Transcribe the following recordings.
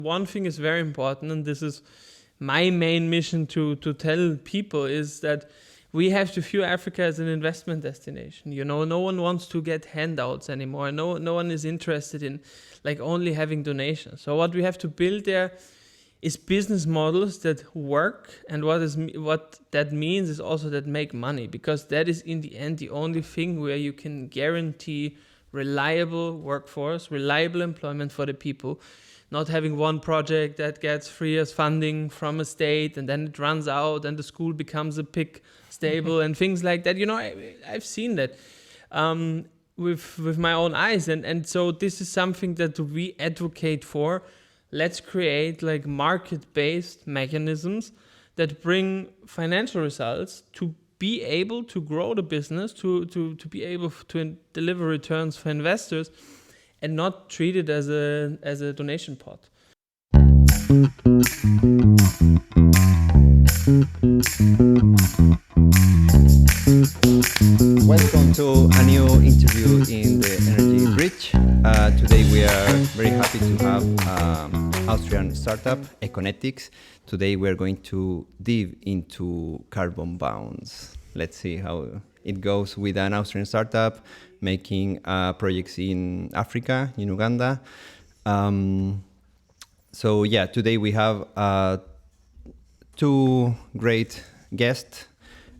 One thing is very important, and this is my main mission to tell people, is that we have to view Africa as an investment destination. You know, no one wants to get handouts anymore. No one is interested in like only having donations. So what we have to build there is business models that work, and what that means is also that make money, because that is in the end the only thing where you can guarantee reliable workforce, reliable employment for the people. Not having one project that gets 3 years funding from a state and then it runs out and the school becomes a pig stable and things like that. You know, I've seen that with my own eyes. And so this is something that we advocate for. Let's create like market-based mechanisms that bring financial results to be able to grow the business, to be able to deliver returns for investors, and not treat it as a donation pot. Welcome to a new interview in the Energy Bridge. Today we are very happy to have Austrian startup EcoNetix. Today we are going to dive into carbon bonds. Let's see how it goes with an Austrian startup making projects in Africa, in Uganda. So yeah, today we have two great guests.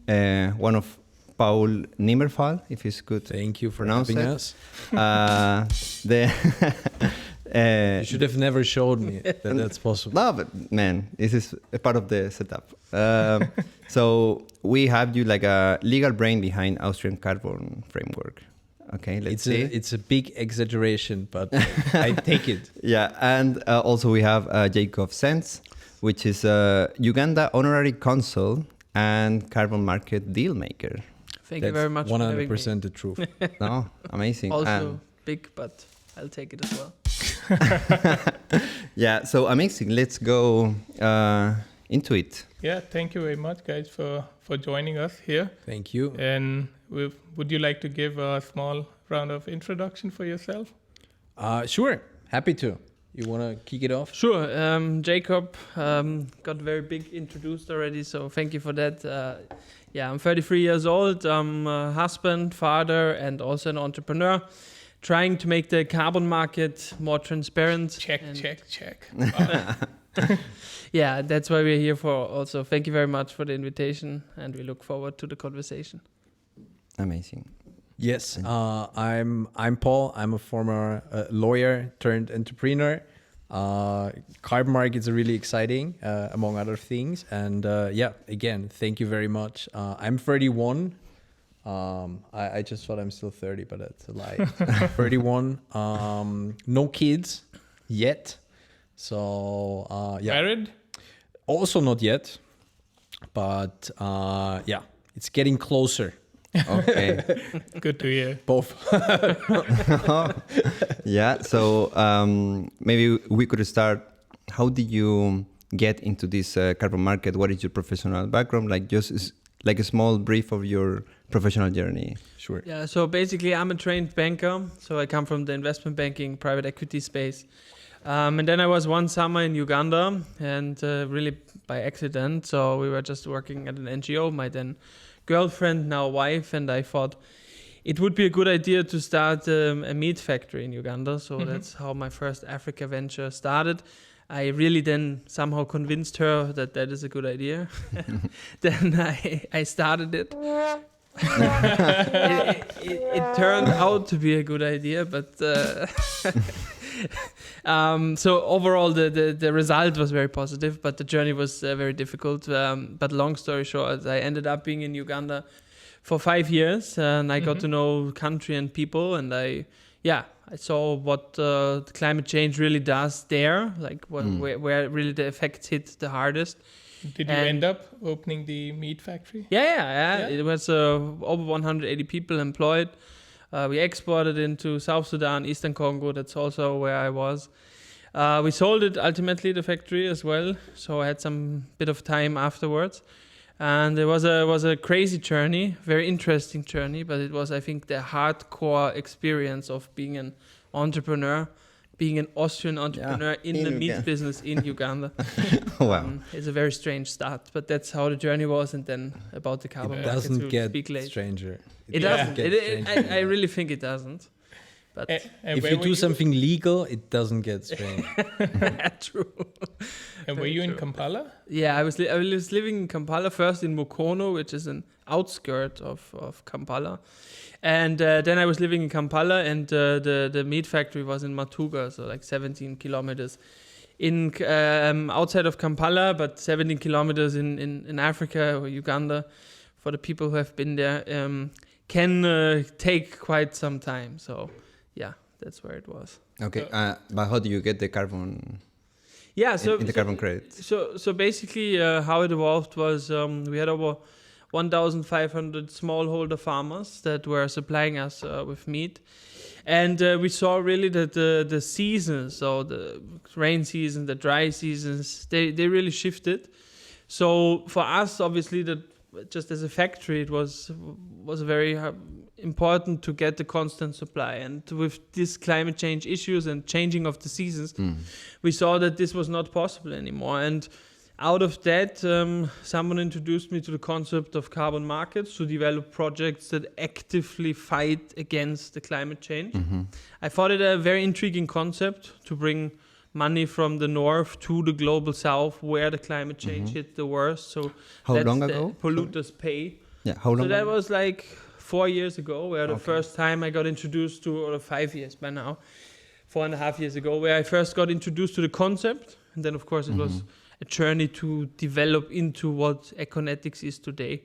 One of Paul Nimmerfall, if it's good. Thank you for having us. You should have never showed me that that's possible. No, but man, this is a part of the setup. So we have you like a legal brain behind Austrian carbon framework. Okay, let's see. It's a big exaggeration, but I take it. Yeah, and also we have Jakob Zenz, which is Uganda Honorary Consul and carbon market deal maker. Thank you very much. 100% the truth. No, amazing. Also big, but I'll take it as well. Yeah, so amazing. Let's go into it. Yeah, thank you very much, guys, for joining us here. Thank you. And would you like to give a small round of introduction for yourself? Sure, happy to. You want to kick it off? Sure. Jakob got very big introduced already, so thank you for that. I'm 33 years old. I'm a husband, father, and also an entrepreneur, trying to make the carbon market more transparent. Check. Wow. Yeah, that's why we're here for also. Thank you very much for the invitation, and we look forward to the conversation. Amazing. Yes, I'm Paul. I'm a former lawyer turned entrepreneur. Carbon markets are really exciting, among other things. And again, thank you very much. I'm 31. I just thought I'm still 30, but that's a lie. 31. No kids yet. So Married? Also not yet, but it's getting closer. Okay. Good to hear. Both. Yeah. So maybe we could start. How did you get into this carbon market? What is your professional background? Like just like a small brief of your professional journey. Sure. Yeah. So basically, I'm a trained banker. So I come from the investment banking, private equity space. And then I was one summer in Uganda, and really by accident. So we were just working at an NGO. My then girlfriend, now wife, and I thought it would be a good idea to start a meat factory in Uganda. So that's how my first Africa venture started. I really then somehow convinced her that that is a good idea. Then I started it. It turned out to be a good idea, but so overall the result was very positive, but the journey was very difficult. But long story short, I ended up being in Uganda for 5 years, and I got to know country and people, and I saw what the climate change really does there, like where really the effects hit the hardest. Did you end up opening the meat factory? Yeah. It was over 180 people employed. We exported into South Sudan, Eastern Congo. That's also where I was. We sold it ultimately, the factory as well. So I had some bit of time afterwards. And it was a crazy journey, very interesting journey. But it was, I think, the hardcore experience of being an entrepreneur, being an Austrian entrepreneur in the meat Uganda. business in Uganda. Wow. It's a very strange start, but that's how the journey was. And then about the carbon It market doesn't to get speak later. stranger. It doesn't doesn't. get stranger. I really think it doesn't. But And If where you were do something legal, it doesn't get strange. true. And were you in Kampala? Yeah, I was living in Kampala first in Mukono, which is an outskirt of Kampala. And then I was living in Kampala, and the meat factory was in Matuga, so like 17 kilometers in outside of Kampala, but 17 kilometers in Africa or Uganda. For the people who have been there, can take quite some time. So yeah, that's where it was. Okay, but how do you get the carbon? Yeah, so in the carbon credits. So basically, how it evolved was we had over 1,500 smallholder farmers that were supplying us with meat, and we saw really that the seasons, so the rain season, the dry seasons, they really shifted. So for us, obviously, that just as a factory, it was very important to get the constant supply. And with this climate change issues and changing of the seasons, we saw that this was not possible anymore. And out of that, someone introduced me to the concept of carbon markets to develop projects that actively fight against the climate change. I thought it a very intriguing concept to bring money from the north to the global south where the climate change hit the worst. So How that's long the ago? polluters pay. Yeah, how long So that ago? was like 4 years ago, where the first time I got introduced to, or 5 years by now, 4.5 years ago, where I first got introduced to the concept. And then, of course, it was a journey to develop into what EcoNetix is today.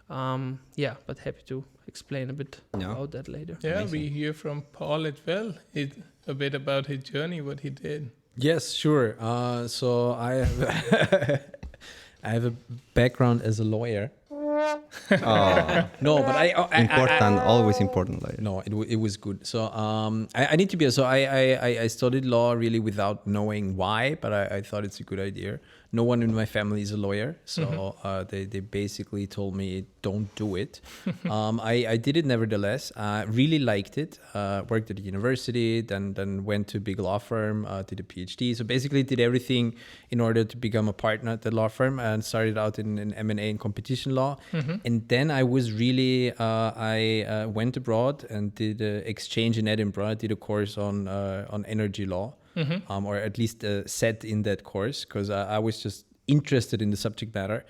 But happy to explain a bit about that later. Yeah, Amazing. we hear from Paul as well. A bit about his journey, what he did. Yes, sure. So I have, I have a background as a lawyer. Oh, No, but important, always important. Like. No, it was good. So I need to be. So I studied law really without knowing why, but I thought it's a good idea. No one in my family is a lawyer, so they basically told me don't do it. I did it nevertheless. Really liked it. Worked at the university, then went to a big law firm, did a PhD. So basically did everything in order to become a partner at the law firm, and started out in M&A and competition law. And then I was really I went abroad and did an exchange in Edinburgh. I did a course on energy law. Or at least set in that course, because I was just interested in the subject matter.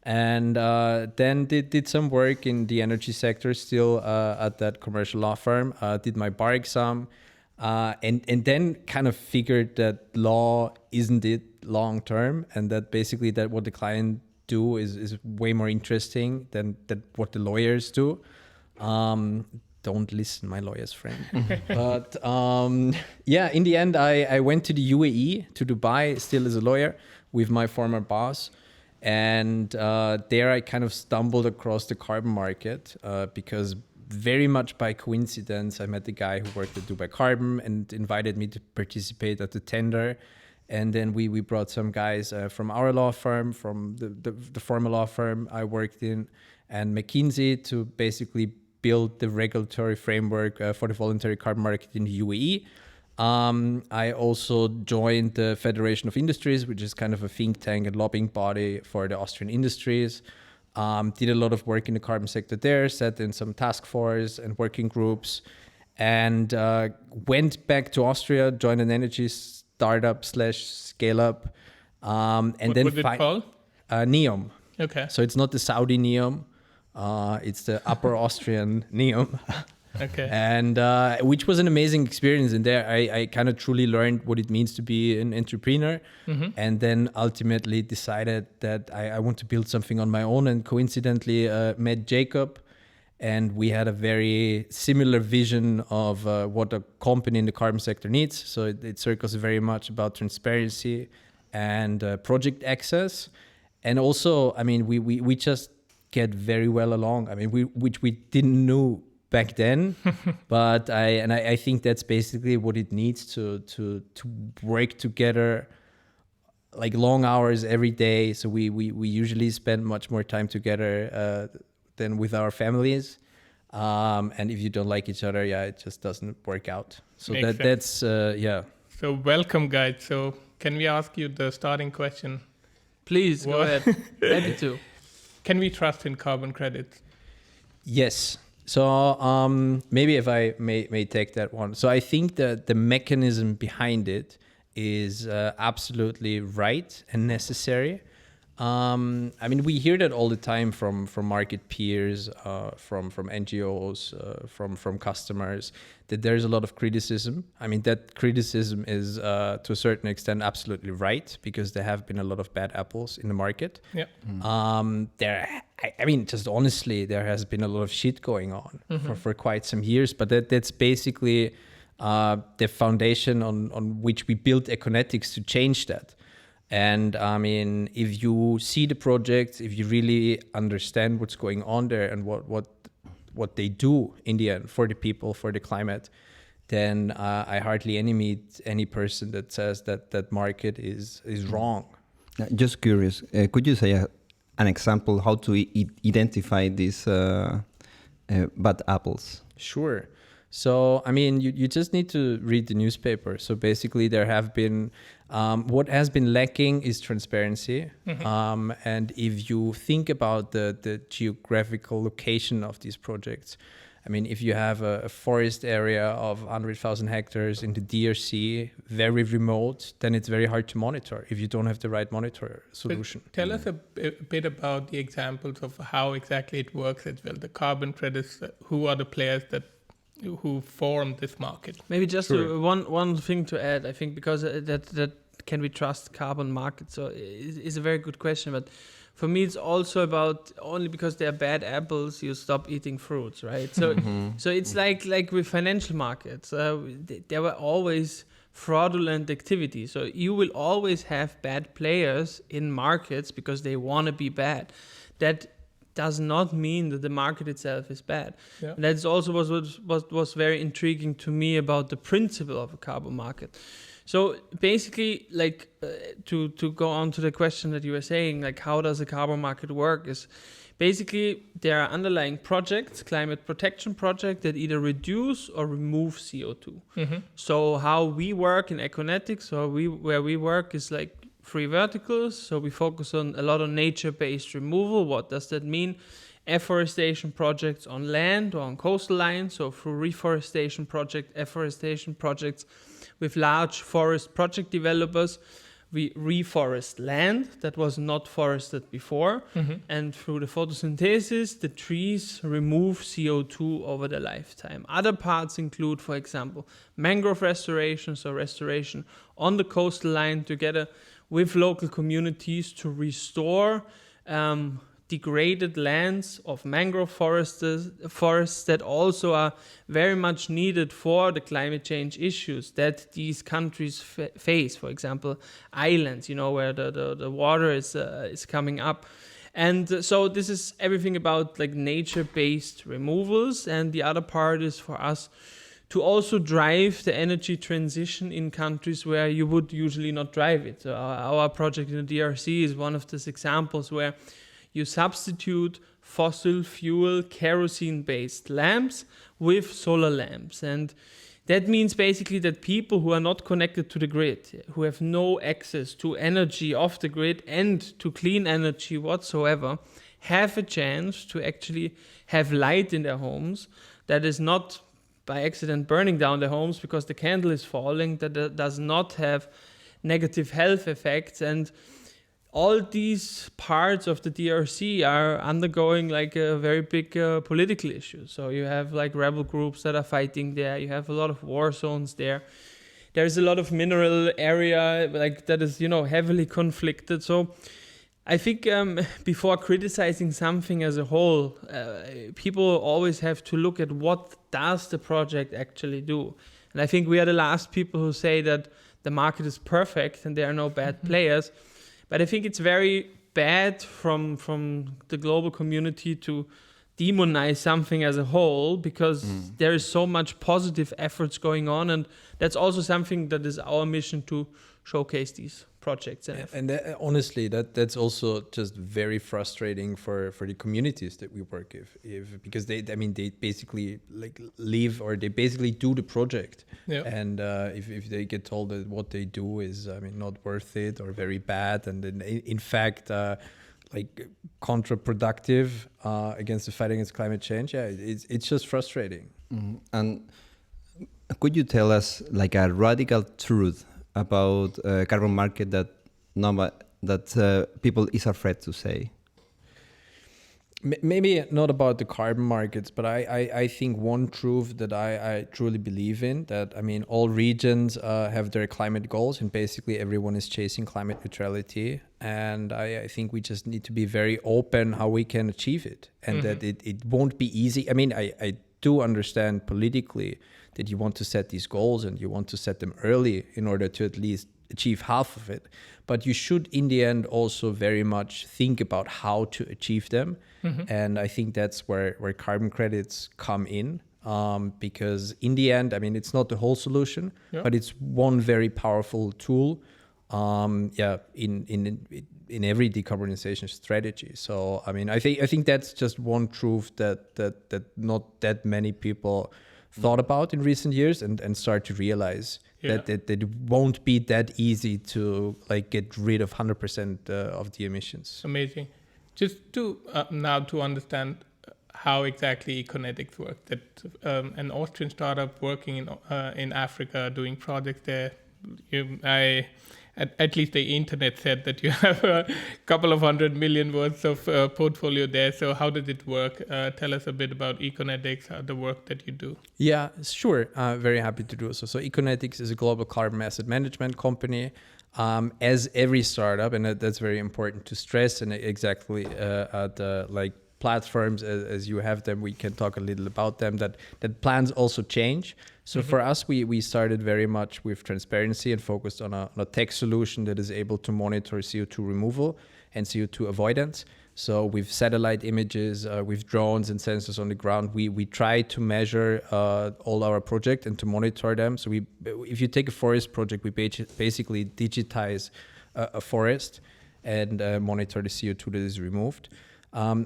And then did some work in the energy sector still at that commercial law firm, did my bar exam, and then kind of figured that law isn't it long term, and that basically that what the client do is way more interesting than what the lawyers do. Don't listen, my lawyer's friend. But in the end, I went to the UAE, to Dubai, still as a lawyer, with my former boss. And there I kind of stumbled across the carbon market because very much by coincidence, I met the guy who worked at Dubai Carbon and invited me to participate at the tender. And then we brought some guys from our law firm, from the former law firm I worked in, and McKinsey to basically build the regulatory framework for the voluntary carbon market in the UAE. I also joined the Federation of Industries, which is kind of a think tank and lobbying body for the Austrian industries. Did a lot of work in the carbon sector there, sat in some task force and working groups, and went back to Austria, joined an energy startup / scale up. And What then would it call? NEOM. Okay. So it's not the Saudi NEOM. It's the Upper Austrian NEOM. Okay. And which was an amazing experience. And there I kind of truly learned what it means to be an entrepreneur. And then ultimately decided that I want to build something on my own, and coincidentally met Jakob. And we had a very similar vision of what a company in the carbon sector needs. So it circles very much about transparency and project access. And also, I mean, we just get very well along. I mean, which we didn't know back then, but I think that's basically what it needs to work together, like long hours every day. So we usually spend much more time together than with our families. And if you don't like each other, it just doesn't work out. So Makes that's So welcome, guys. So can we ask you the starting question? Please go ahead. Happy to. Can we trust in carbon credits? Yes. So maybe if I may take that one. So I think that the mechanism behind it is absolutely right and necessary. I mean, we hear that all the time from market peers, from NGOs, from customers, that there's a lot of criticism. I mean, that criticism is to a certain extent absolutely right, because there have been a lot of bad apples in the market. Yeah. I mean, just honestly, there has been a lot of shit going on for quite some years, but that's basically the foundation on which we built EcoNetix to change that. And I mean, if you see the project, if you really understand what's going on there and what they do in the end for the people, for the climate, then I hardly meet any person that says that market is wrong. Just curious, could you say an example how to identify these bad apples? Sure. So, I mean, you just need to read the newspaper. So basically there have been, what has been lacking is transparency. And if you think about the geographical location of these projects, I mean, if you have a forest area of 100,000 hectares in the DRC, very remote, then it's very hard to monitor if you don't have the right monitor solution. But tell us a bit about the examples of how exactly it works as well. The carbon credits, who are the players who form this market? Maybe just one thing to add, I think, because that can we trust carbon market? So it's a very good question, but for me, it's also about only because they're bad apples, you stop eating fruits, right? So, so it's like with financial markets, there were always fraudulent activity. So you will always have bad players in markets because they want to be bad. That does not mean that the market itself is bad. Yeah. And that's also what was very intriguing to me about the principle of a carbon market. So basically, like to go on to the question that you were saying, like how does a carbon market work, is basically there are underlying projects, climate protection projects, that either reduce or remove CO2. So how we work in EcoNetix, or where we work, is like 3 verticals. So we focus on a lot of nature-based removal. What does that mean? Afforestation projects on land or on coastal lines. So through reforestation project, afforestation projects with large forest project developers, we reforest land that was not forested before. And through the photosynthesis, the trees remove CO2 over their lifetime. Other parts include, for example, mangrove restoration, so restoration on the coastal line together with local communities to restore degraded lands of mangrove forests that also are very much needed for the climate change issues that these countries face. For example, islands, where the water is coming up. And so this is everything about like nature-based removals. And the other part is for us to also drive the energy transition in countries where you would usually not drive it. So our project in the DRC is one of these examples where you substitute fossil fuel kerosene-based lamps with solar lamps. And that means basically that people who are not connected to the grid, who have no access to energy off the grid and to clean energy whatsoever, have a chance to actually have light in their homes that is not by accident burning down their homes because the candle is falling, that does not have negative health effects. And all these parts of the DRC are undergoing like a very big political issue. So you have like rebel groups that are fighting there. You have a lot of war zones there. There's a lot of mineral area like that is, heavily conflicted. So I think before criticizing something as a whole, people always have to look at what does the project actually do. And I think we are the last people who say that the market is perfect and there are no bad players. But I think it's very bad from the global community to demonize something as a whole, because there is so much positive efforts going on. And that's also something that is our mission to showcase these projects. And honestly, that's also just very frustrating for the communities that we work with, because they basically like leave, or they basically do the project. Yeah. And if they get told that what they do is not worth it or very bad, and then in fact like counterproductive against the fight against climate change, it's just frustrating. Mm-hmm. And could you tell us like a radical truth about carbon market that people is afraid to say? Maybe not about the carbon markets, but I think one truth that I truly believe in, that all regions have their climate goals, and basically everyone is chasing climate neutrality, and I think we just need to be very open how we can achieve it, and that it won't be easy. I do understand politically that you want to set these goals and you want to set them early in order to at least achieve half of it. But you should, in the end, also very much think about how to achieve them. And I think that's where carbon credits come in, because in the end, it's not the whole solution, but it's one very powerful tool in every decarbonization strategy. So, I think that's just one truth that not that many people thought about in recent years and start to realize that it won't be that easy to like get rid of 100% of the emissions. Amazing. Just to now to understand how exactly EcoNetix works, that an Austrian startup working in Africa doing projects there, at least the internet said that you have a couple of 100 million worth of portfolio there. So how does it work? Tell us a bit about EcoNetix, the work that you do. Yeah, sure. Very happy to do so. So EcoNetix is a global carbon asset management company. As every startup, and that's very important to stress, and exactly the like platforms as you have them, we can talk a little about them, that plans also change. So for us, we started very much with transparency and focused on a tech solution that is able to monitor CO2 removal and CO2 avoidance. So with satellite images, with drones and sensors on the ground, we try to measure all our projects and to monitor them. So if you take a forest project, we basically digitize a forest and monitor the CO2 that is removed.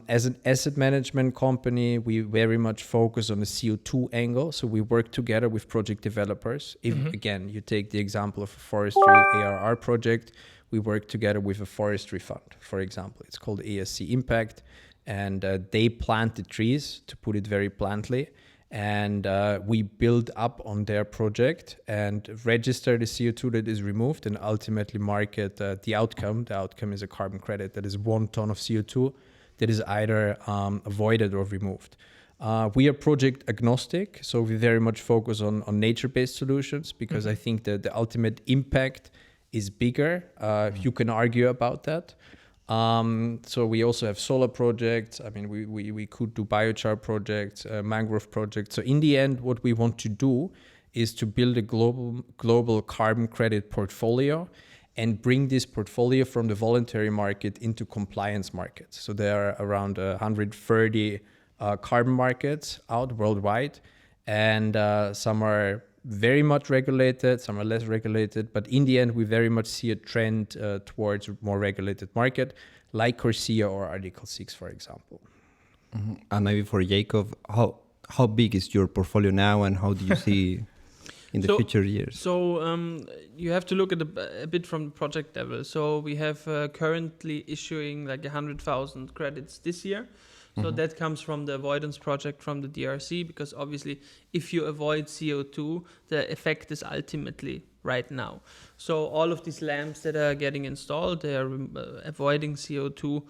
As an asset management company, we very much focus on the CO2 angle. So we work together with project developers. If, again, you take the example of a forestry ARR project, we work together with a forestry fund, for example. It's called ESC Impact, and they plant the trees, to put it very bluntly, and we build up on their project and register the CO2 that is removed and ultimately market the outcome. The outcome is a carbon credit that is 1 ton of CO2 that is either avoided or removed. We are project agnostic, so we very much focus on nature-based solutions, because I think that the ultimate impact is bigger. You can argue about that. So we also have solar projects. We could do biochar projects, mangrove projects. So in the end, what we want to do is to build a global carbon credit portfolio and bring this portfolio from the voluntary market into compliance markets. So there are around 130 carbon markets out worldwide, and some are very much regulated, some are less regulated, but in the end we very much see a trend towards more regulated market, like CORSIA or Article 6, for example. And maybe for Jakob, how big is your portfolio now, and how do you see in the future years? So you have to look at a bit from the project level. So we have currently issuing like 100,000 credits this year. So that comes from the avoidance project from the DRC, because obviously if you avoid CO2, the effect is ultimately right now. So all of these lamps that are getting installed, they are avoiding CO2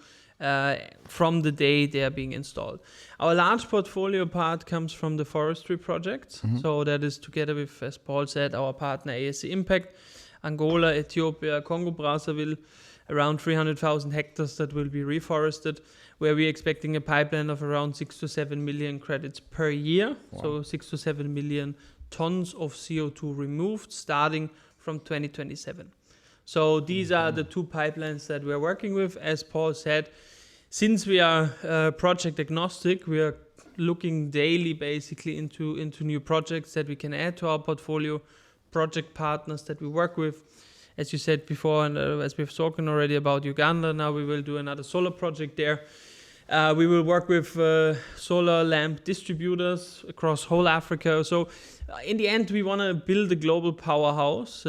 from the day they are being installed. Our large portfolio part comes from the forestry projects. So that is together with, as Paul said, our partner ESC Impact, Angola, Ethiopia, Congo, Brazzaville, around 300,000 hectares that will be reforested, where we're expecting a pipeline of around 6 to 7 million credits per year. Wow. So 6 to 7 million tons of CO2 removed starting from 2027. So these are the two pipelines that we're working with. As Paul said, since we are project agnostic, we are looking daily basically into new projects that we can add to our portfolio, project partners that we work with. as you said before, and as we've spoken already about Uganda, now we will do another solar project there. We will work with solar lamp distributors across whole Africa. So in the end, we want to build a global powerhouse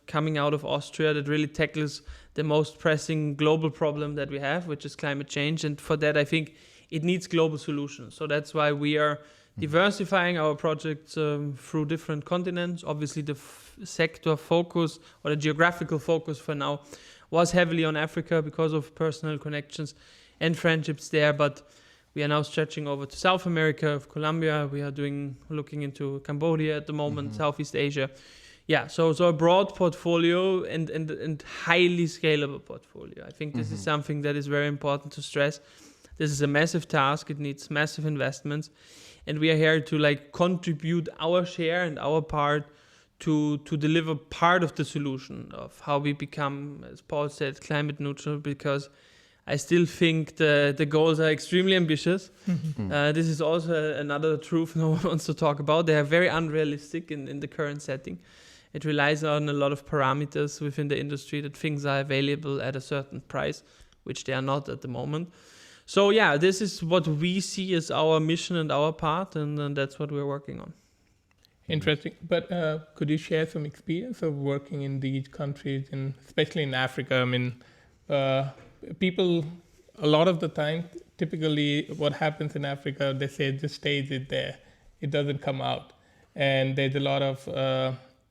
coming out of Austria that really tackles the most pressing global problem that we have, which is climate change. And for that, I think it needs global solutions. So that's why we are diversifying our projects through different continents. Obviously, the sector focus or the geographical focus for now was heavily on Africa because of personal connections and friendships there, but we are now stretching over to South America, of Colombia. We are looking into Cambodia at the moment, Southeast Asia. Yeah, so a broad portfolio and highly scalable portfolio. I think this is something that is very important to stress. This is a massive task. It needs massive investments, and we are here to contribute our share and our part to deliver part of the solution of how we become, as Paul said, climate neutral, because I still think the goals are extremely ambitious. This is also another truth no one wants to talk about. They are very unrealistic in the current setting. It relies on a lot of parameters within the industry that things are available at a certain price, which they are not at the moment. So yeah, this is what we see as our mission and our part, and that's what we're working on. Interesting. But could you share some experience of working in these countries, and especially in Africa? I mean, people, a lot of the time, typically what happens in Africa, they say it just stays it there. It doesn't come out. And there's a lot of,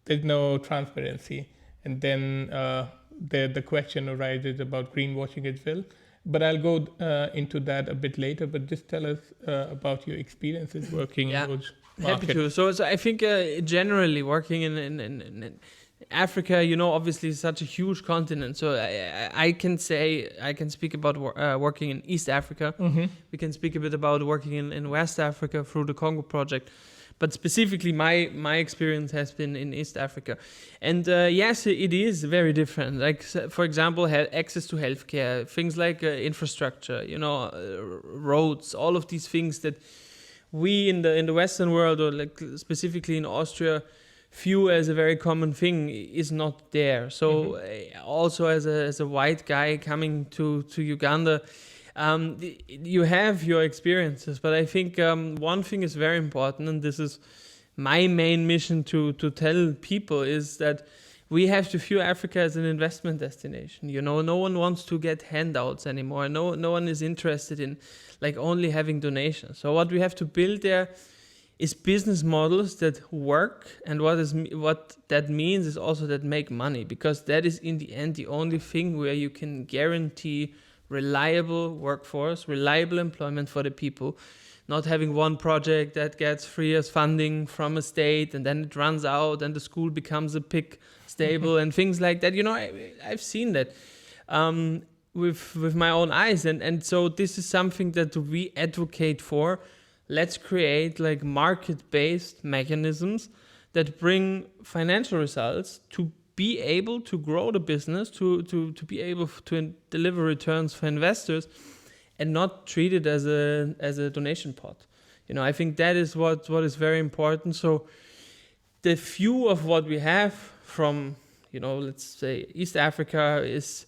there's no transparency. And then the question arises about greenwashing as well. But I'll go into that a bit later, but just tell us about your experiences working in those markets. Happy to. So I think generally working in Africa, obviously is such a huge continent. So I can speak about working in East Africa. We can speak a bit about working in West Africa through the Congo project. But specifically, my experience has been in East Africa. And yes, it is very different. Like, for example, access to healthcare, things like infrastructure, roads, all of these things that we in the Western world, or specifically in Austria, view as a very common thing, is not there. So also as a white guy coming to Uganda, you have your experiences, but I think one thing is very important, and this is my main mission to tell people, is that we have to view Africa as an investment destination. No one wants to get handouts anymore. No one is interested in only having donations. So what we have to build there is business models that work, and what that means is also that make money, because that is in the end the only thing where you can guarantee reliable workforce, reliable employment for the people, not having one project that gets 3 years funding from a state and then it runs out and the school becomes a pig stable and things like that. I've seen that with my own eyes, and so this is something that we advocate for. Let's create market-based mechanisms that bring financial results to be able to grow the business, to be able to deliver returns for investors, and not treat it as a donation pot. I think that is what is very important. So the view of what we have from, let's say East Africa is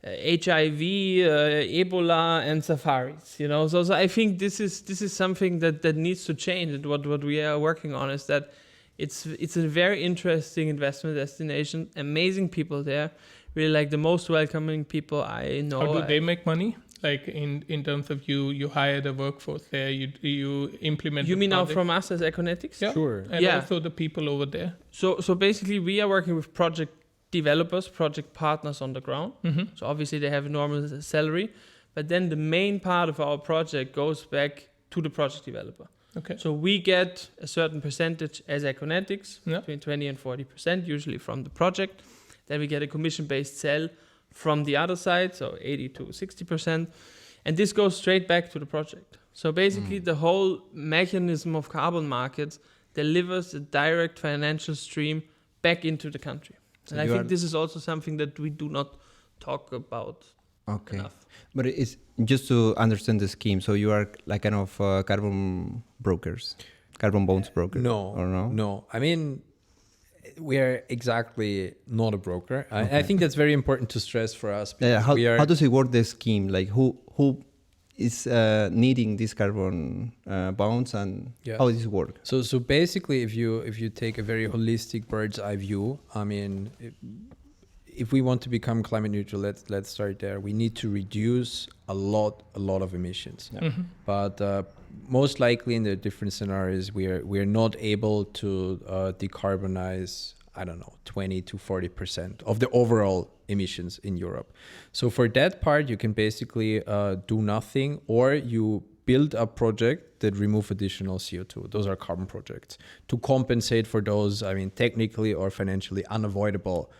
HIV, Ebola, and safaris. So I think this is something that needs to change. And what we are working on is that it's a very interesting investment destination. Amazing people there, really the most welcoming people I know. How do they make money? In terms of you hire the workforce there, you implement. You mean now from us as EcoNetix? Yeah, sure. And also the people over there. So basically, we are working with project developers, project partners on the ground. So obviously they have a normal salary, but then the main part of our project goes back to the project developer. Okay. So we get a certain percentage as EcoNetix, between 20 and 40%, usually from the project. Then we get a commission-based sell from the other side, so 80 to 60%. And this goes straight back to the project. So basically the whole mechanism of carbon markets delivers a direct financial stream back into the country. So and I think this is also something that we do not talk about enough. But it's just to understand the scheme. So you are kind of carbon brokers, carbon bonds brokers? No. Or no? No. I mean, We are exactly not a broker. I think that's very important to stress for us. Yeah, how does it work, the scheme? Like who is needing these carbon bonds, and how does it work? So basically, if you take a very holistic bird's eye view, I mean, if we want to become climate neutral, let's start there. We need to reduce a lot of emissions. Yeah. Mm-hmm. But most likely in the different scenarios, we're not able to decarbonize, I don't know, 20 to 40% of the overall emissions in Europe. So for that part, you can basically do nothing, or you build a project that remove additional CO2. Those are carbon projects to compensate for those, I mean, technically or financially unavoidable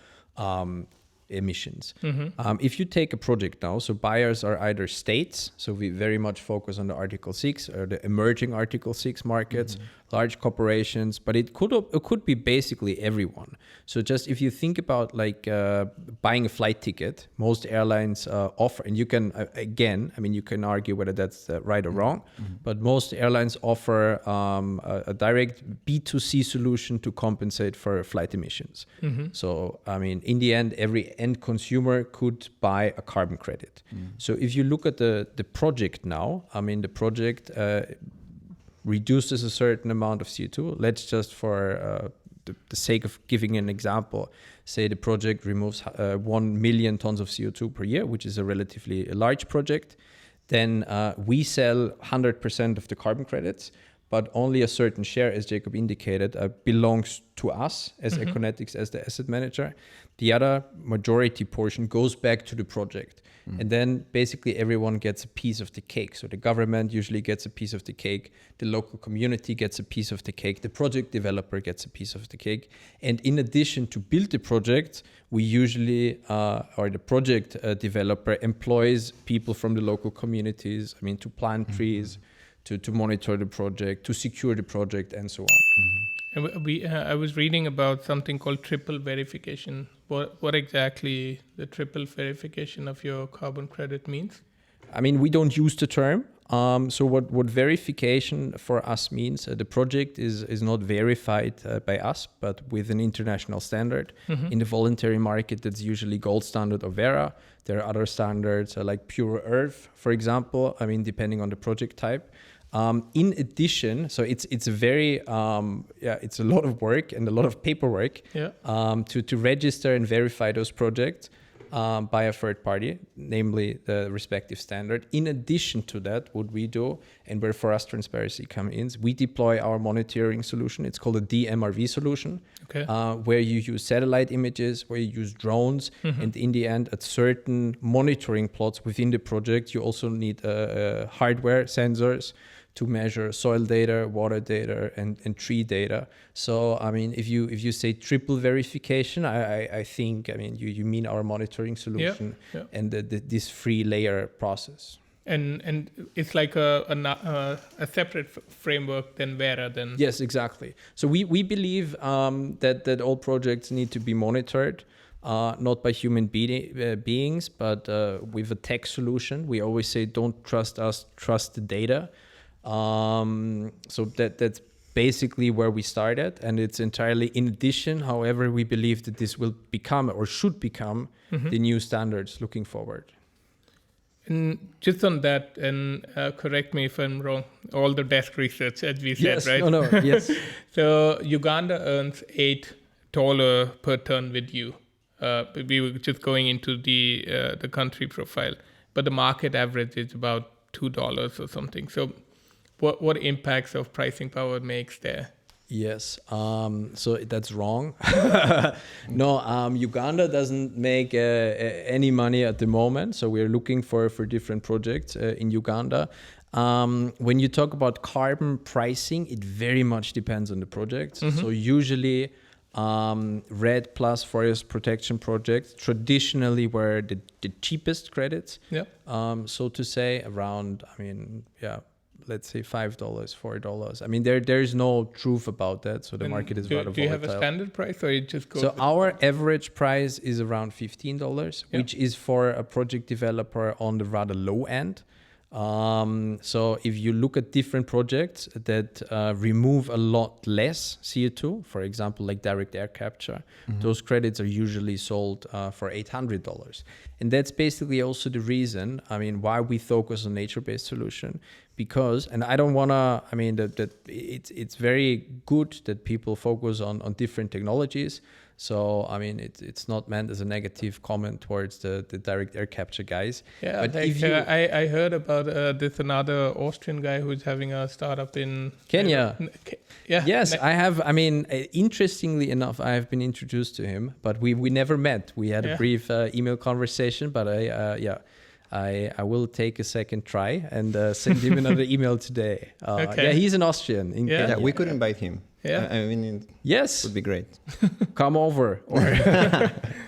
emissions. Mm-hmm. If you take a project now, so buyers are either states, so we very much focus on the Article 6 or the emerging Article 6 markets, large corporations, but it could be basically everyone. So just if you think about like buying a flight ticket, most airlines offer, and you can, again, I mean, you can argue whether that's right or wrong, but most airlines offer a direct B2C solution to compensate for flight emissions. Mm-hmm. So, I mean, in the end, every end consumer could buy a carbon credit. So if you look at the project now, I mean, the project reduces a certain amount of CO2. Let's just, for the sake of giving an example, say the project removes 1 million tons of CO2 per year, which is a relatively large project. Then we sell 100% of the carbon credits, but only a certain share, as Jakob indicated, belongs to us as EcoNetix, as the asset manager. The other majority portion goes back to the project. And then basically everyone gets a piece of the cake. So the government usually gets a piece of the cake, the local community gets a piece of the cake, the project developer gets a piece of the cake. And in addition to build the project, we usually, or the project developer employs people from the local communities, I mean, to plant trees, to monitor the project, to secure the project, and so on. And I was reading about something called triple verification. What exactly the triple verification of your carbon credit means? I mean, we don't use the term. So what verification for us means, the project is not verified by us, but with an international standard. In the voluntary market, that's usually gold standard or Verra. There are other standards like Pure Earth, for example, I mean, depending on the project type. In addition, so it's a very it's a lot of work and a lot of paperwork to register and verify those projects by a third party, namely the respective standard. In addition to that, what we do, and where for us transparency comes in, we deploy our monitoring solution. It's called a DMRV solution, where you use satellite images, where you use drones, and in the end, at certain monitoring plots within the project, you also need hardware sensors to measure soil data, water data, and tree data. So, I mean, if you say triple verification, I think, I mean, you mean our monitoring solution and this 3-layer process. And it's like a separate framework than Verra then. Yes, exactly. So we believe that all projects need to be monitored. Not by human beings, but with a tech solution. We always say, don't trust us, trust the data. So that's basically where we started, and it's entirely in addition. However, we believe that this will become, or should become, the new standards looking forward. And just on that, and correct me if I'm wrong, all the desk research, as we said, right? Yes. So Uganda earns $8 per ton with you. We were just going into the country profile, but the market average is about $2 or something. So what impacts of pricing power makes there? Yes, so that's wrong. No, Uganda doesn't make any money at the moment. So we're looking for different projects in Uganda. When you talk about carbon pricing, it very much depends on the project. So usually REDD plus forest protection projects traditionally were the cheapest credits. So to say, around, I mean, let's say $5, $4. I mean, there's no truth about that. So the market is rather volatile. Do you have a standard price, or it just goes? So our average price is around $15, which is for a project developer on the rather low end. So if you look at different projects that remove a lot less CO2, for example, like direct air capture, those credits are usually sold for $800. And that's basically also the reason, why we focus on nature-based solution. Because, and I don't want to, that it's very good that people focus on different technologies. So, it's not meant as a negative comment towards the direct air capture guys. Yeah, but I heard about this another Austrian guy who's having a startup in Kenya. Yeah. Yes, I have. Interestingly enough, I have been introduced to him, but we never met. We had a brief email conversation, but I will take a second try and send him another email today. Okay. Yeah, he's an Austrian in Kenya. Yeah, we could invite him. Yeah. Yes. Would be great. Come over.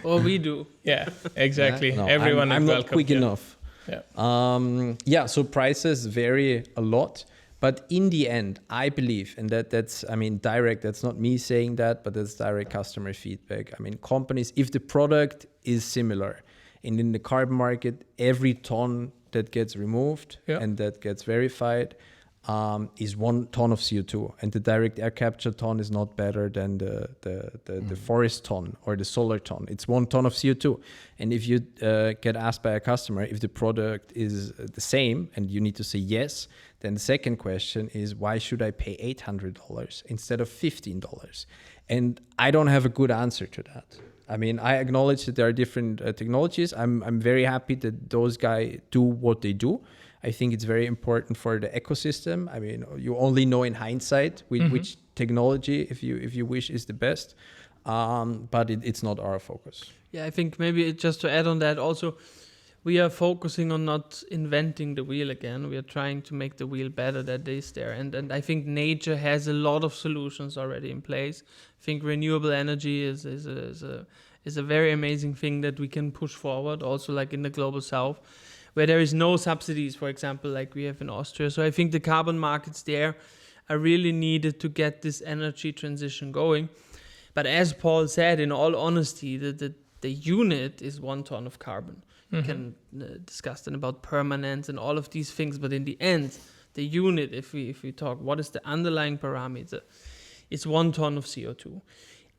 Or we do. Yeah, exactly. No, Everyone I'm is not welcome. quick enough. Yeah. So prices vary a lot. But in the end, I believe, and that's direct, that's not me saying that, but that's direct customer feedback. Companies, if the product is similar, and in the carbon market, every ton that gets removed and that gets verified is 1 ton of CO2, and the direct air capture ton is not better than the forest ton or the solar ton. It's 1 ton of CO2. And if you get asked by a customer if the product is the same, and you need to say yes, then the second question is, why should I pay $800 instead of $15? And I don't have a good answer to that. I acknowledge that there are different technologies. I'm very happy that those guys do what they do. I think it's very important for the ecosystem. You only know in hindsight which technology, if you wish, is the best. But it's not our focus. Yeah, I think maybe just to add on that also, we are focusing on not inventing the wheel again. We are trying to make the wheel better that is there. And I think nature has a lot of solutions already in place. I think renewable energy is a very amazing thing that we can push forward, also like in the global south, where there is no subsidies, for example, like we have in Austria. So I think the carbon markets there are really needed to get this energy transition going. But as Paul said, in all honesty, the unit is 1 ton of carbon. We can discuss then about permanence and all of these things, but in the end, the unit, if we talk, what is the underlying parameter? It's 1 ton of CO2.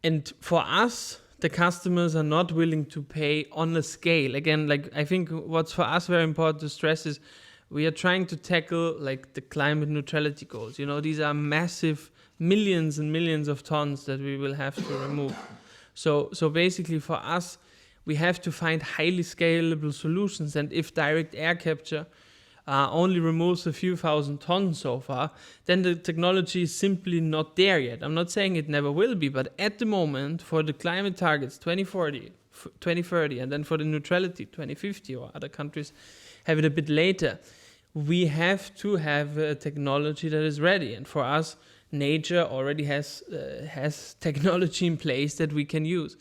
And for us, the customers are not willing to pay on a scale. Again, I think what's for us very important to stress is we are trying to tackle the climate neutrality goals. These are massive millions and millions of tons that we will have to remove. So basically for us, we have to find highly scalable solutions. And if direct air capture only removes a few thousand tons so far, then the technology is simply not there yet. I'm not saying it never will be, but at the moment, for the climate targets 2040, 2030, and then for the neutrality 2050, or other countries have it a bit later, we have to have a technology that is ready. And for us, nature already has technology in place that we can use.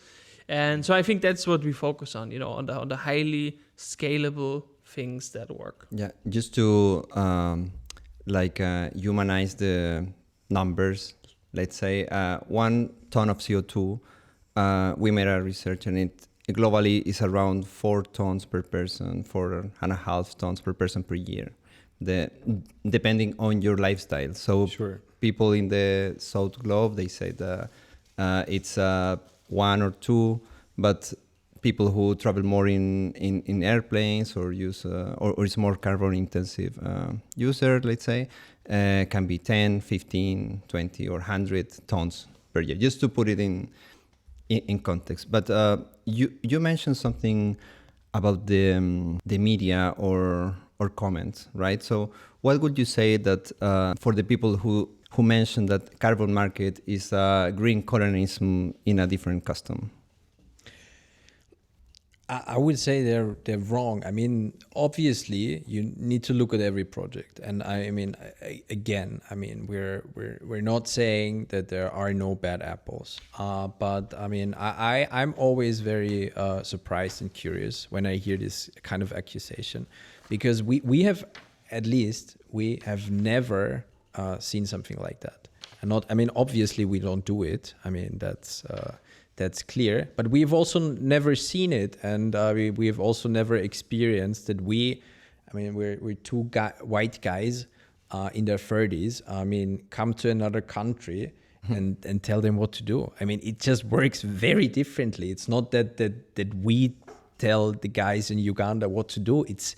And so I think that's what we focus on, on the highly scalable things that work. Yeah, just to humanize the numbers, let's say 1 ton of CO2, we made a research and it globally is around 4 tons per person, 4.5 tons per person per year, depending on your lifestyle. So people in the South Globe, they say that it's 1 or 2, but people who travel more in airplanes or use or is more carbon intensive user, let's say, can be 10, 15, 20 or 100 tons per year, just to put it in context. But you mentioned something about the media or comments, right? So what would you say that for the people who mentioned that carbon market is green colonialism in a different custom? I would say they're wrong. Obviously, you need to look at every project, and we're not saying that there are no bad apples, but I'm always very surprised and curious when I hear this kind of accusation, because we have never seen something like that. And obviously we don't do it. That's clear, but we've also never seen it, and we have also never experienced that we I mean, we're two white guys in their 30s. I mean, come to another country and tell them what to do. I mean, it just works very differently. It's not that we tell the guys in Uganda what to do. It's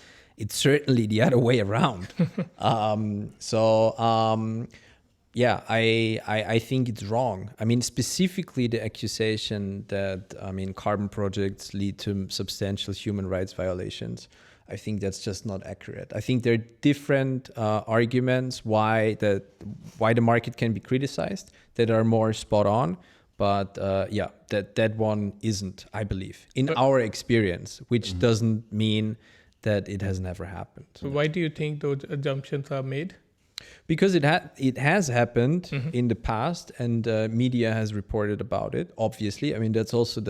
certainly the other way around. Yeah, I think it's wrong. I mean, specifically the accusation that, I mean, carbon projects lead to substantial human rights violations. I think that's just not accurate. I think there are different arguments why the market can be criticized that are more spot on. But yeah, that one isn't, I believe, in our experience, which doesn't mean that it has never happened. So why do you think those assumptions are made? Because it has happened in the past, and media has reported about it. Obviously, I mean, that's also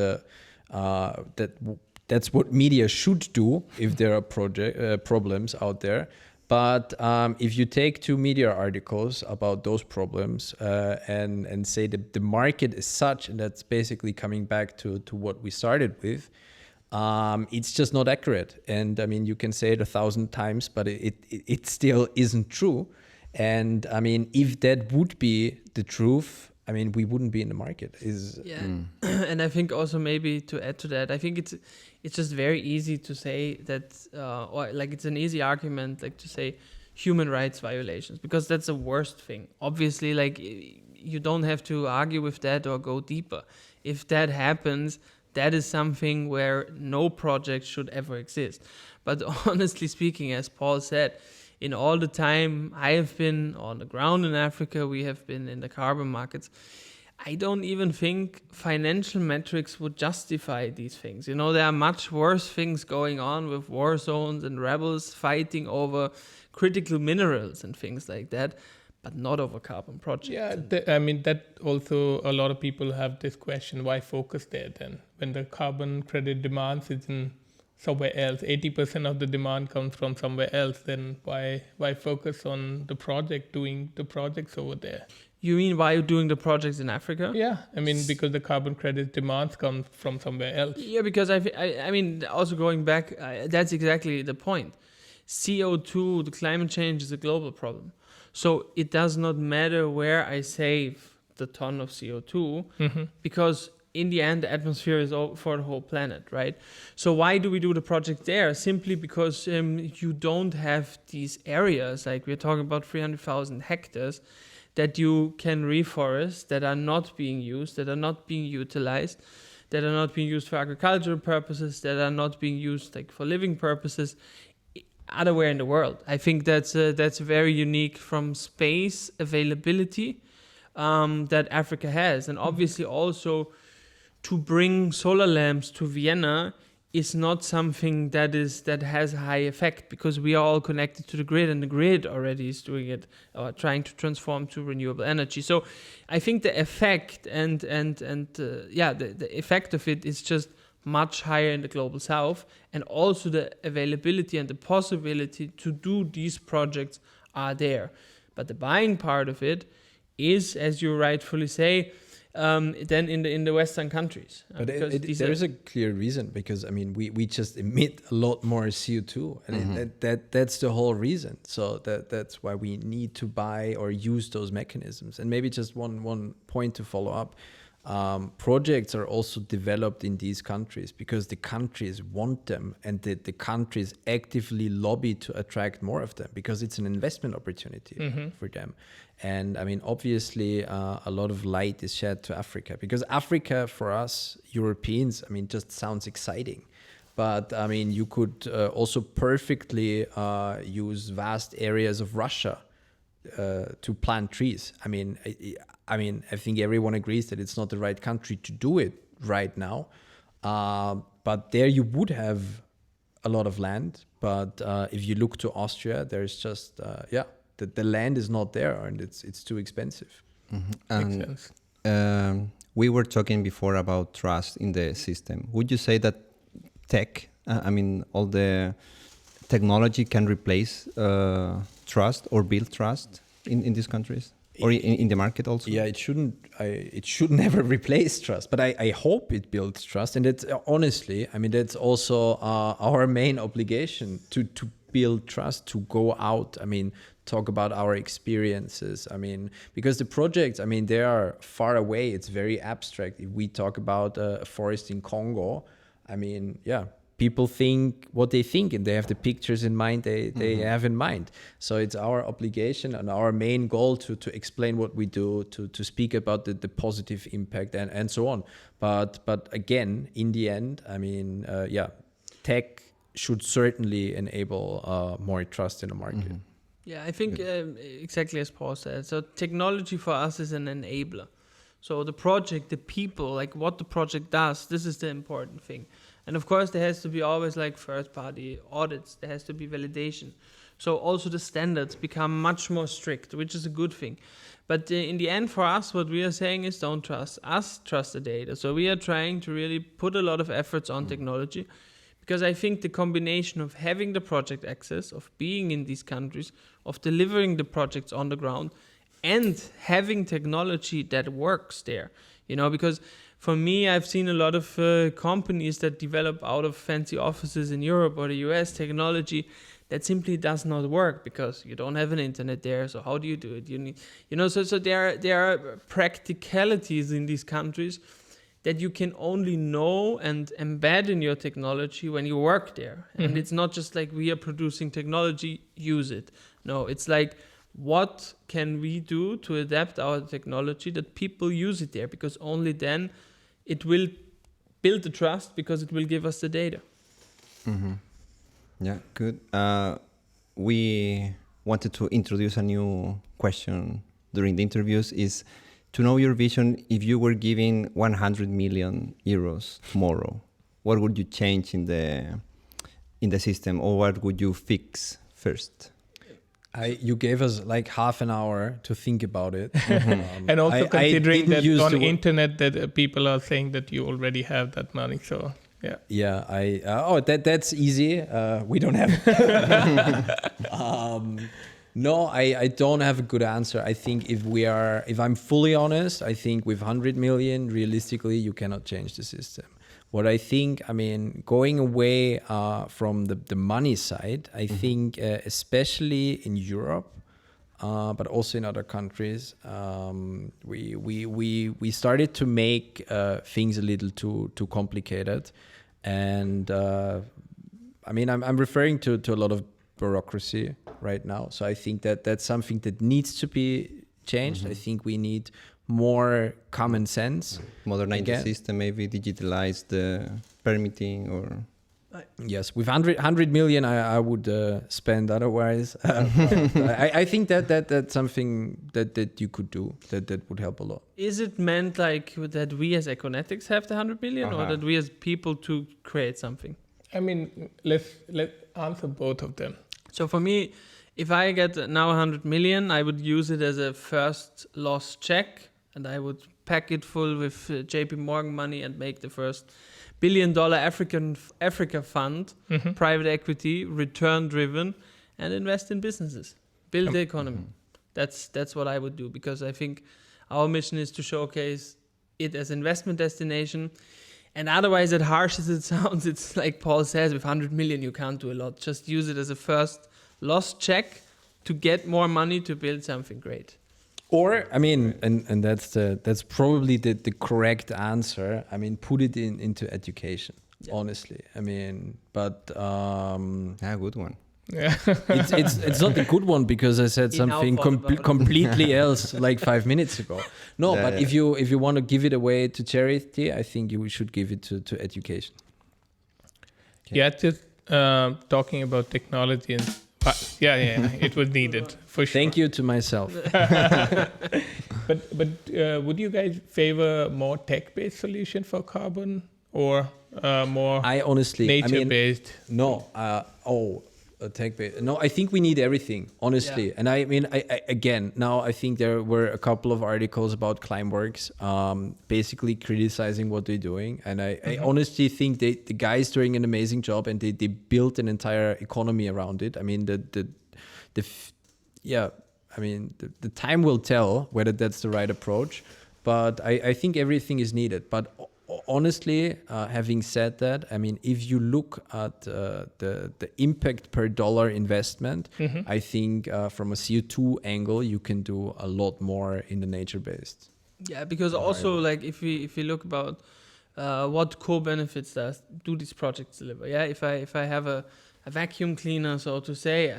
that's what media should do if there are problems out there. But if you take two media articles about those problems and say that the market is such, and that's basically coming back to what we started with, it's just not accurate. And I mean, you can say it 1,000 times, but it still isn't true. And I mean, if that would be the truth, I mean, we wouldn't be in the market. And I think also maybe to add to that, I think it's just very easy to say that, or like it's an easy argument, like to say human rights violations, because that's the worst thing. Obviously, like you don't have to argue with that or go deeper. If that happens, that is something where no project should ever exist. But honestly speaking, as Paul said, in all the time I have been on the ground in Africa, we have been in the carbon markets, I don't even think financial metrics would justify these things. You know, there are much worse things going on with war zones and rebels fighting over critical minerals and things like that, but not over carbon projects. Yeah, I mean, that also a lot of people have this question, why focus there then? When the carbon credit demands is in somewhere else, 80% of the demand comes from somewhere else, then why focus on the project, doing the projects over there? You mean why doing the projects in Africa? Yeah, I mean, because the carbon credit demands come from somewhere else. Yeah, because I mean, also going back, that's exactly the point. CO2, the climate change is a global problem. So it does not matter where I save the ton of CO2, because in the end, the atmosphere is for the whole planet, right? So why do we do the project there? Simply because you don't have these areas, like we're talking about 300,000 hectares, that you can reforest, that are not being used, that are not being utilized, that are not being used for agricultural purposes, that are not being used like for living purposes, otherwhere in the world. I think that's very unique from space availability that Africa has. And obviously also to bring solar lamps to Vienna is not something that has a high effect, because we are all connected to the grid, and the grid already is doing it, trying to transform to renewable energy. So I think the effect the effect of it is just much higher in the global south, and also the availability and the possibility to do these projects are there. But the buying part of it is, as you rightfully say, then in the Western countries. But there is a clear reason, because I mean we just emit a lot more CO2, and that's the whole reason. So that's why we need to buy or use those mechanisms. And maybe just one point to follow up. Projects are also developed in these countries because the countries want them, and the countries actively lobby to attract more of them, because it's an investment opportunity for them. And I mean, obviously, a lot of light is shed to Africa, because Africa for us Europeans, I mean, just sounds exciting. But I mean, you could also perfectly use vast areas of Russia to plant trees. I mean, I think everyone agrees that it's not the right country to do it right now. But there you would have a lot of land. But if you look to Austria, there's just, the land is not there, and it's too expensive. Makes sense. We were talking before about trust in the system. Would you say that tech, all the technology can replace trust or build trust in these countries? Or in the market also? Yeah, it should never replace trust, but I hope it builds trust. And it's honestly, I mean, that's also our main obligation to build trust, to go out, I mean, talk about our experiences. I mean, because the projects, I mean, they are far away. It's very abstract. If we talk about a forest in Congo, I mean, yeah, people think what they think, and they have the pictures in mind they have in mind. So it's our obligation and our main goal to explain what we do, to speak about the positive impact and so on. But again, in the end, I mean, tech should certainly enable more trust in the market. Mm-hmm. Yeah, I think exactly as Paul said. So technology for us is an enabler. So the project, the people, like what the project does, this is the important thing. And of course, there has to be always like third-party audits. There has to be validation. So also the standards become much more strict, which is a good thing. But in the end, for us, what we are saying is don't trust us, trust the data. So we are trying to really put a lot of efforts on technology, because I think the combination of having the project access, of being in these countries, of delivering the projects on the ground, and having technology that works there, you know, because for me, I've seen a lot of companies that develop out of fancy offices in Europe or the US technology that simply does not work because you don't have an internet there. So how do you do it? You need, you know, so there are practicalities in these countries that you can only know and embed in your technology when you work there. Mm-hmm. And it's not just like we are producing technology, use it. No, it's like, what can we do to adapt our technology that people use it there? Because only then it will build the trust, because it will give us the data. Mm-hmm. Yeah, good. We wanted to introduce a new question during the interviews, is to know your vision. If you were giving 100 million euros tomorrow, what would you change in the system, or what would you fix first? You gave us like half an hour to think about it. And also considering that on internet that people are saying that you already have that money. So yeah. Yeah, that's easy. We don't have it. No, I don't have a good answer. I think if I'm fully honest, I think with 100 million, realistically, you cannot change the system. What I think, I mean, going away from the money side, I think especially in Europe, but also in other countries, we started to make things a little too complicated. And I mean, I'm referring to a lot of bureaucracy right now. So I think that's something that needs to be changed. I think we need more common sense. Modernize the system, maybe digitalize the permitting, or... Yes, with 100 million I would spend otherwise. I think that's something that you could do, that would help a lot. Is it meant like that we as EcoNetix have the 100 million, or that we as people to create something? I mean, let's answer both of them. So for me, if I get now 100 million, I would use it as a first loss check, and I would pack it full with JP Morgan money and make the first $1 billion Africa fund, private equity, return driven, and invest in businesses, build the economy. That's what I would do, because I think our mission is to showcase it as investment destination. And otherwise, as harsh as it sounds, it's like Paul says, with 100 million, you can't do a lot. Just use it as a first loss check to get more money to build something great. Or, I mean, and that's probably the correct answer. I mean, put it into education, honestly. I mean, but... good one. Yeah. it's not a good one, because I said something completely else like 5 minutes ago. No, but if you want to give it away to charity, I think you should give it to education. Okay. Yeah, just talking about technology and it was needed for sure. Thank you to myself. But would you guys favor more tech-based solution for carbon, or more nature-based? Tech-based. No, I think we need everything, honestly. Yeah. And I mean, I think there were a couple of articles about Climeworks basically criticizing what they're doing. And I honestly think the guys doing an amazing job, and they built an entire economy around it. I mean, the time will tell whether that's the right approach. But I think everything is needed. But honestly, having said that, I mean, if you look at the impact per dollar investment, I think from a CO2 angle, you can do a lot more in the nature-based. Yeah, because also like if we look about what co-benefits do these projects deliver? Yeah, if I have a vacuum cleaner, so to say,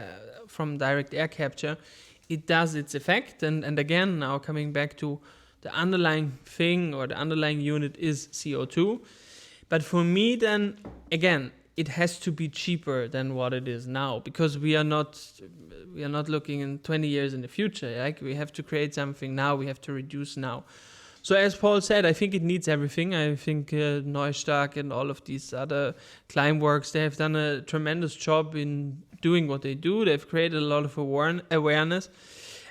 from direct air capture, it does its effect. And again, now coming back to the underlying thing or the underlying unit is CO2. But for me, then again, it has to be cheaper than what it is now, because we are not looking in 20 years in the future. Like we have to create something now. We have to reduce now. So as Paul said, I think it needs everything. I think Neustark and all of these other Climeworks, they have done a tremendous job in doing what they do. They've created a lot of awareness.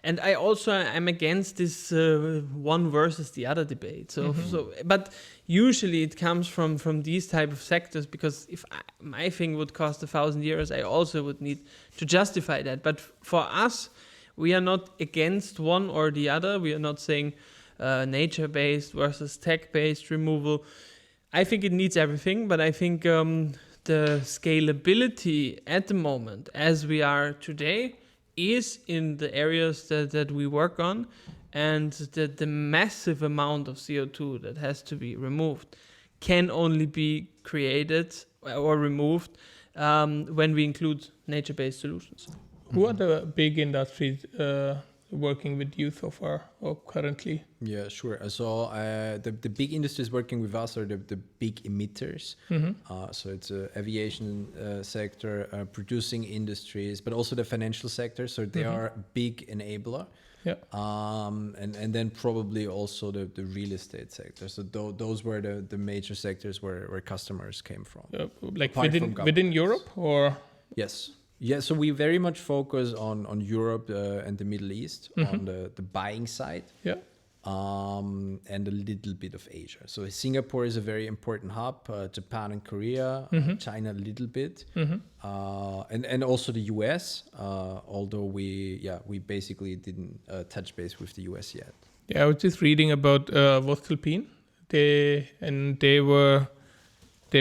And I also am against this one versus the other debate. But usually it comes from these type of sectors, because if my thing would cost 1,000 euros, I also would need to justify that. But for us, we are not against one or the other. We are not saying nature-based versus tech-based removal. I think it needs everything, but I think the scalability at the moment, as we are today, is in the areas that we work on, and the massive amount of CO2 that has to be removed can only be created or removed when we include nature-based solutions. Who are the big industries working with you so far or currently? Yeah, sure. So the big industries working with us are the big emitters. So it's aviation sector, producing industries, but also the financial sector. So they are a big enabler. Yeah. And then probably also the real estate sector. So those were the major sectors where customers came from. Like within Europe or? Yes. Yeah, so we very much focus on Europe and the Middle East on the buying side. Yeah. And a little bit of Asia. So Singapore is a very important hub, Japan and Korea, China a little bit, and also the US, although we basically didn't touch base with the US yet. Yeah, I was just reading about Voestalpine. They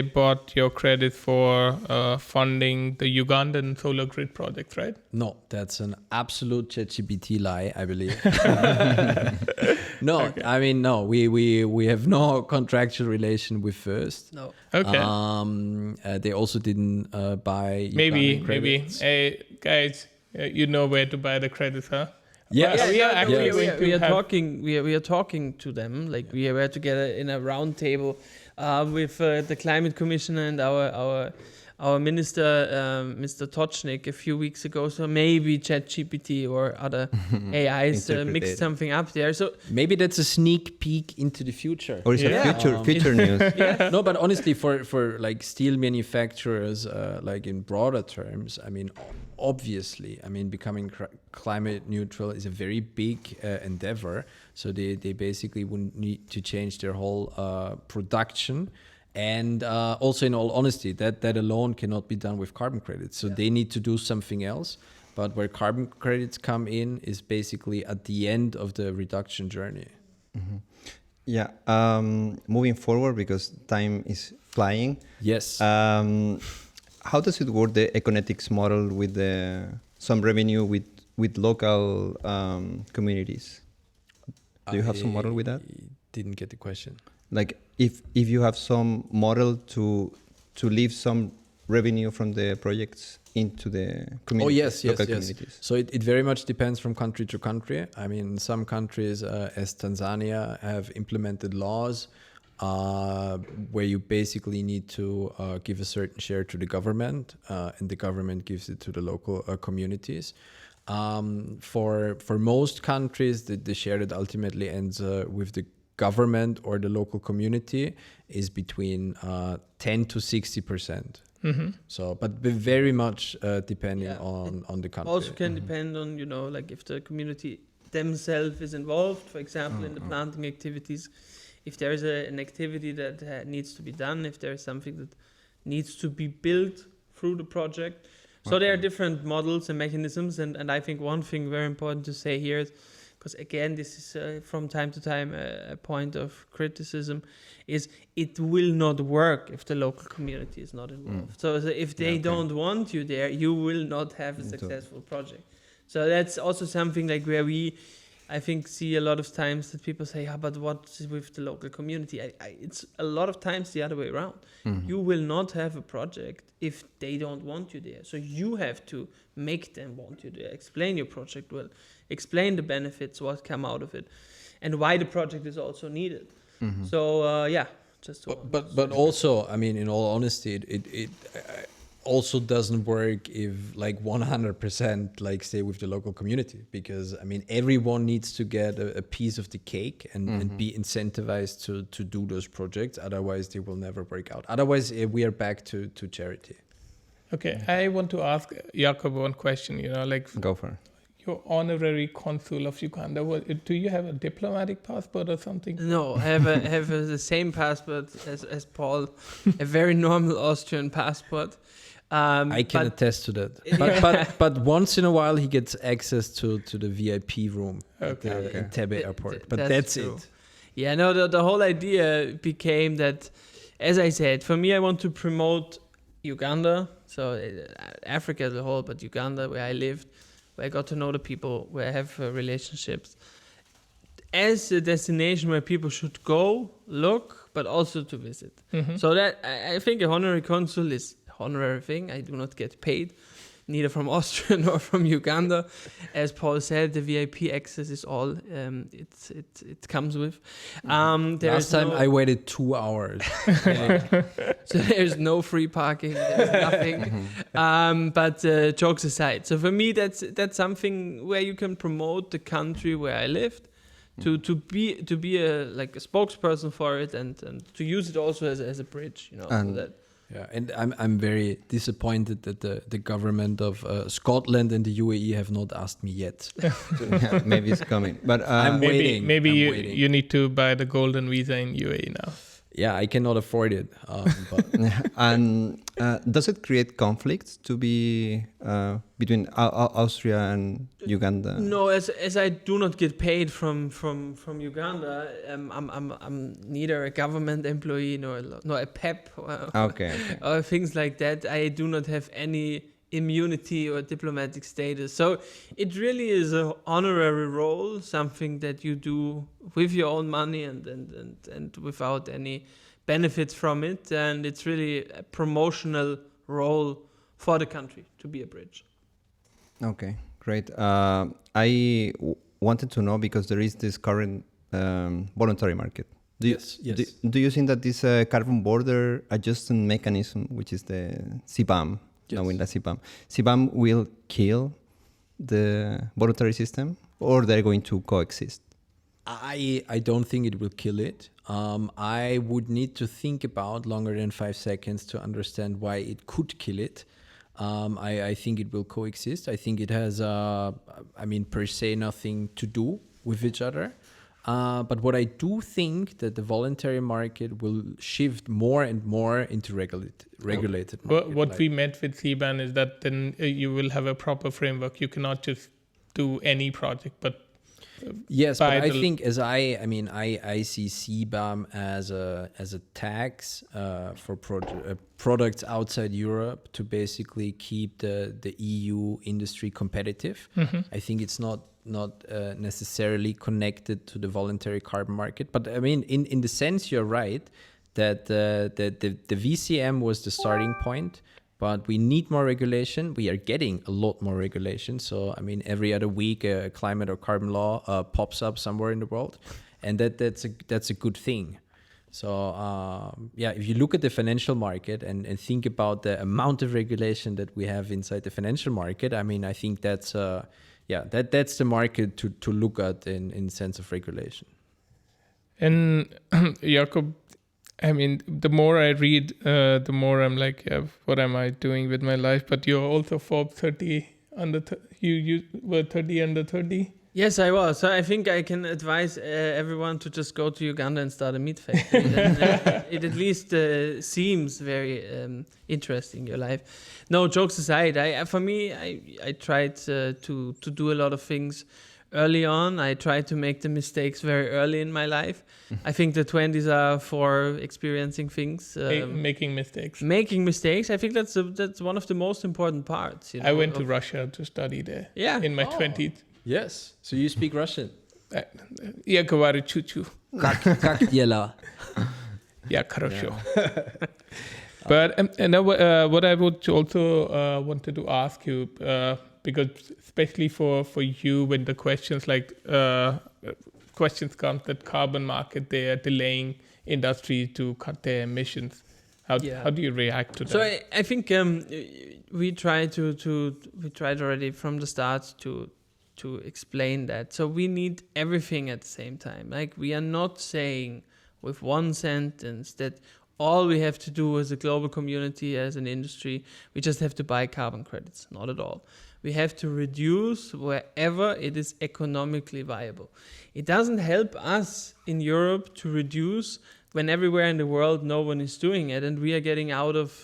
bought your credit for funding the Ugandan solar grid project, right? No, that's an absolute ChatGPT lie, I believe. No, okay. I mean, no, we have no contractual relation with First. No. Okay. They also didn't buy Ugandan credits. Hey, guys, you know where to buy the credits, huh? Yes. We are talking to them. Like we were together in a round table with the climate commissioner and our minister, Mr. Tocznik, a few weeks ago. So maybe ChatGPT or other AIs mixed something up there. So maybe that's a sneak peek into the future. Or is it future news? Yeah. No, but honestly, for like steel manufacturers, like in broader terms, I mean, obviously, I mean, becoming climate neutral is a very big endeavor. So they basically would need to change their whole production. And also, in all honesty, that alone cannot be done with carbon credits. So they need to do something else. But where carbon credits come in is basically at the end of the reduction journey. Mm-hmm. Yeah. Moving forward, because time is flying. Yes. How does it work, the EcoNetix model, with some revenue with local communities? Do you have some model with that? Didn't get the question. Like if you have some model to leave some revenue from the projects into the communities, local communities. So it very much depends from country to country. I mean, some countries, as Tanzania, have implemented laws where you basically need to give a certain share to the government, and the government gives it to the local communities. For most countries, the share that ultimately ends with the government or the local community is between 10 to 60%. Mm-hmm. So, but very much depending on the country. Also can depend on, like if the community themselves is involved, for example, in the planting activities, if there is an activity that needs to be done, if there is something that needs to be built through the project. So there are different models and mechanisms, and I think one thing very important to say here is because again, this is from time to time a point of criticism, is it will not work if the local community is not involved. So if they don't want you there, you will not have a successful project. So that's also something like where we, I think, see a lot of times that people say, but what's with the local community? It's a lot of times the other way around. You will not have a project if they don't want you there. So you have to make them want you there. Explain your project well. Explain the benefits, what come out of it, and why the project is also needed. So just to but also, I mean, in all honesty, it also doesn't work if like 100% like stay with the local community, because I mean everyone needs to get a piece of the cake and be incentivized to do those projects. Otherwise they will never work out. Otherwise we are back to charity. Okay, I want to ask Jakob one question, like Go for it. your honorary consul of Uganda, do you have a diplomatic passport or something? No, I have the same passport as Paul, a very normal Austrian passport. I can attest to that. But once in a while he gets access to the VIP room at the TEB airport. But that's it. Yeah, no, the whole idea became that, as I said, for me, I want to promote Uganda, so Africa as a whole, but Uganda, where I lived, where I got to know the people, where I have relationships, as a destination where people should go, look, but also to visit. So that I think a honorary consul is honorary thing. I do not get paid, neither from Austria nor from Uganda. As Paul said, the VIP access is all it comes with. Last time I waited 2 hours. So there's no free parking, there's nothing. But jokes aside, so for me that's something where you can promote the country where I lived, to be a spokesperson for it, and to use it also as a bridge, so that. Yeah, and I'm very disappointed that the government of Scotland and the UAE have not asked me yet. Maybe it's coming, but I'm waiting. Maybe you need to buy the golden visa in UAE now. Yeah, I cannot afford it. But and does it create conflicts to be between Austria and Uganda? No, as I do not get paid from Uganda, I'm neither a government employee nor a PEP or things like that. I do not have any immunity or diplomatic status. So it really is an honorary role, something that you do with your own money and without any benefits from it. And it's really a promotional role for the country to be a bridge. Okay, great. I wanted to know, because there is this current voluntary market. Do you think that this carbon border adjustment mechanism, which is the CBAM, CBAM will kill the voluntary system, or they're going to coexist? I don't think it will kill it. I would need to think about longer than 5 seconds to understand why it could kill it. I think it will coexist. I think it has, per se, nothing to do with each other. But what I do think that the voluntary market will shift more and more into regulated market. What we meant with CBAM is that then you will have a proper framework. You cannot just do any project, but yes, but I think I see CBAM as a tax for products outside Europe to basically keep the EU industry competitive. I think it's not necessarily connected to the voluntary carbon market, but I mean in the sense you're right that the VCM was the starting point. But we need more regulation. We are getting a lot more regulation. So, I mean, every other week, a climate or carbon law pops up somewhere in the world. And that's a good thing. So, if you look at the financial market and think about the amount of regulation that we have inside the financial market, I mean, I think that's the market to look at in sense of regulation. And Jakob, I mean, the more I read, the more I'm like, what am I doing with my life? But you're also Forbes 30 under. You were 30 under 30. Yes, I was. So I think I can advise everyone to just go to Uganda and start a meat factory. It at least seems very interesting, your life. No, jokes aside, for me, I tried to do a lot of things early on. I tried to make the mistakes very early in my life. I think the 20s are for experiencing things. Making mistakes. Making mistakes. I think that's one of the most important parts. I went to Russia to study there. Yeah. In my 20s. Yes. So you speak Russian? Я говорю чуть-чуть. Как дела? Yeah, хорошо. But what I would also wanted to ask you, because especially for you, when the questions questions come that carbon market, they are delaying industry to cut their emissions. How do you react to that? So I think we tried already from the start to explain that. So we need everything at the same time. Like, we are not saying with one sentence that all we have to do as a global community, as an industry, we just have to buy carbon credits. Not at all. We have to reduce wherever it is economically viable. It doesn't help us in Europe to reduce when everywhere in the world no one is doing it, and we are getting out of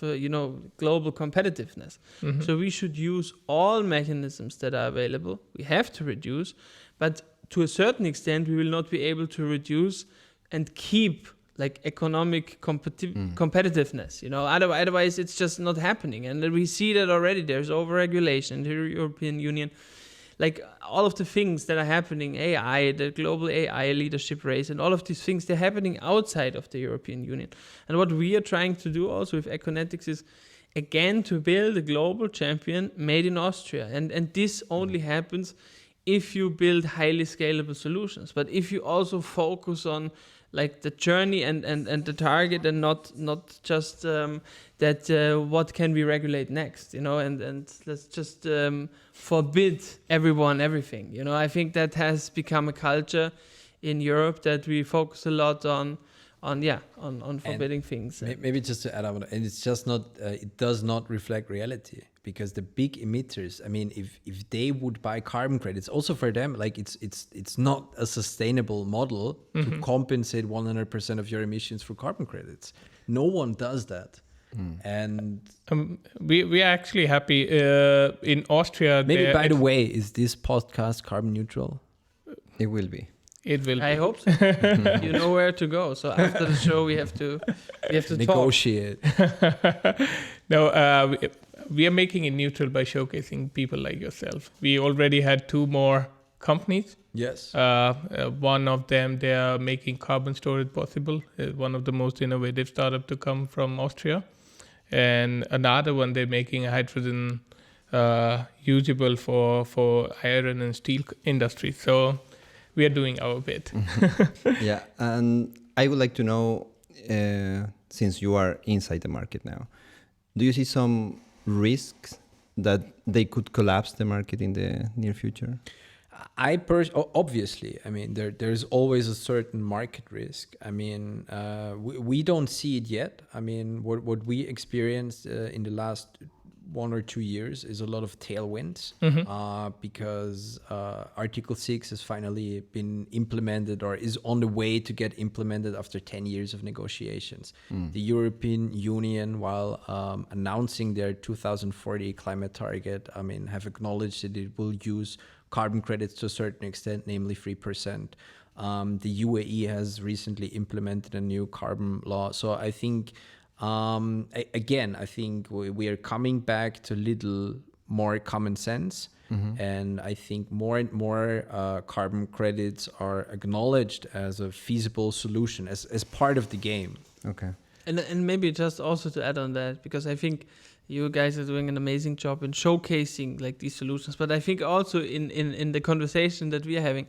global competitiveness. Mm-hmm. So we should use all mechanisms that are available. We have to reduce, but to a certain extent we will not be able to reduce and keep like economic competitiveness. Otherwise it's just not happening. And we see that already. There's overregulation in the European Union. Like, all of the things that are happening, AI, the global AI leadership race, and all of these things, they're happening outside of the European Union. And what we are trying to do also with EcoNetix is, again, to build a global champion made in Austria. And this only happens if you build highly scalable solutions. But if you also focus on like the journey and the target, and not just what can we regulate next, and let's just forbid everyone everything. I think that has become a culture in Europe, that we focus a lot on forbidding things. Maybe just to add on, and it's just not, it does not reflect reality, because the big emitters, I mean, if they would buy carbon credits, also for them, like it's not a sustainable model to compensate 100% of your emissions for carbon credits. No one does that. And we are actually happy in Austria. Maybe, by the way, is this podcast carbon neutral? It will be. It will. I hope so. You know where to go. So after the show, we have to negotiate. No, we are making it neutral by showcasing people like yourself. We already had 2 more companies. Yes. One of them, they are making carbon storage possible. One of the most innovative startups to come from Austria. And another one, they're making a hydrogen usable for iron and steel industry. So we are doing our bit. Yeah, and I would like to know, since you are inside the market now, do you see some risks that they could collapse the market in the near future? Obviously, I mean, there's always a certain market risk. I mean, we don't see it yet. I mean, what we experienced in the last 1 or 2 years is a lot of tailwinds, because Article 6 has finally been implemented, or is on the way to get implemented after 10 years of negotiations. The European Union, while announcing their 2040 climate target, I mean, have acknowledged that it will use carbon credits to a certain extent, namely 3%. The UAE has recently implemented a new carbon law. So I think, I think we are coming back to a little more common sense. And I think more and more carbon credits are acknowledged as a feasible solution, as part of the game. Okay. And maybe just also to add on that, because I think you guys are doing an amazing job in showcasing like these solutions. But I think also in the conversation that we are having,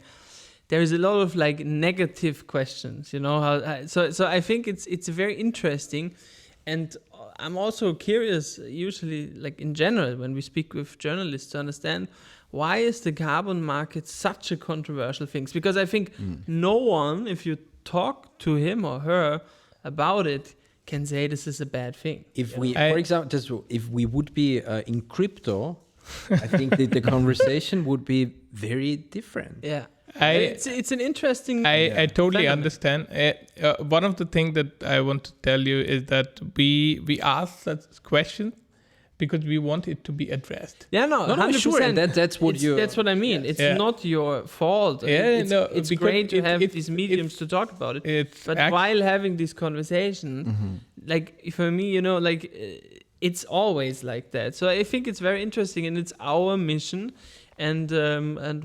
there is a lot of like negative questions, so I think it's very interesting. And I'm also curious, usually like in general, when we speak with journalists, to understand, why is the carbon market such a controversial thing? Because I think no one, if you talk to him or her about it, can say this is a bad thing. If we, for example, if we would be in crypto, I think that the conversation would be very different. Yeah. It's an interesting. I totally understand. One of the things that I want to tell you is that we ask such questions because we want it to be addressed. Yeah, no, 100%. Sure. That's what I mean. Yes. It's not your fault. It's great to have these mediums to talk about it. But while having this conversation, like for me, it's always like that. So I think it's very interesting, and it's our mission, and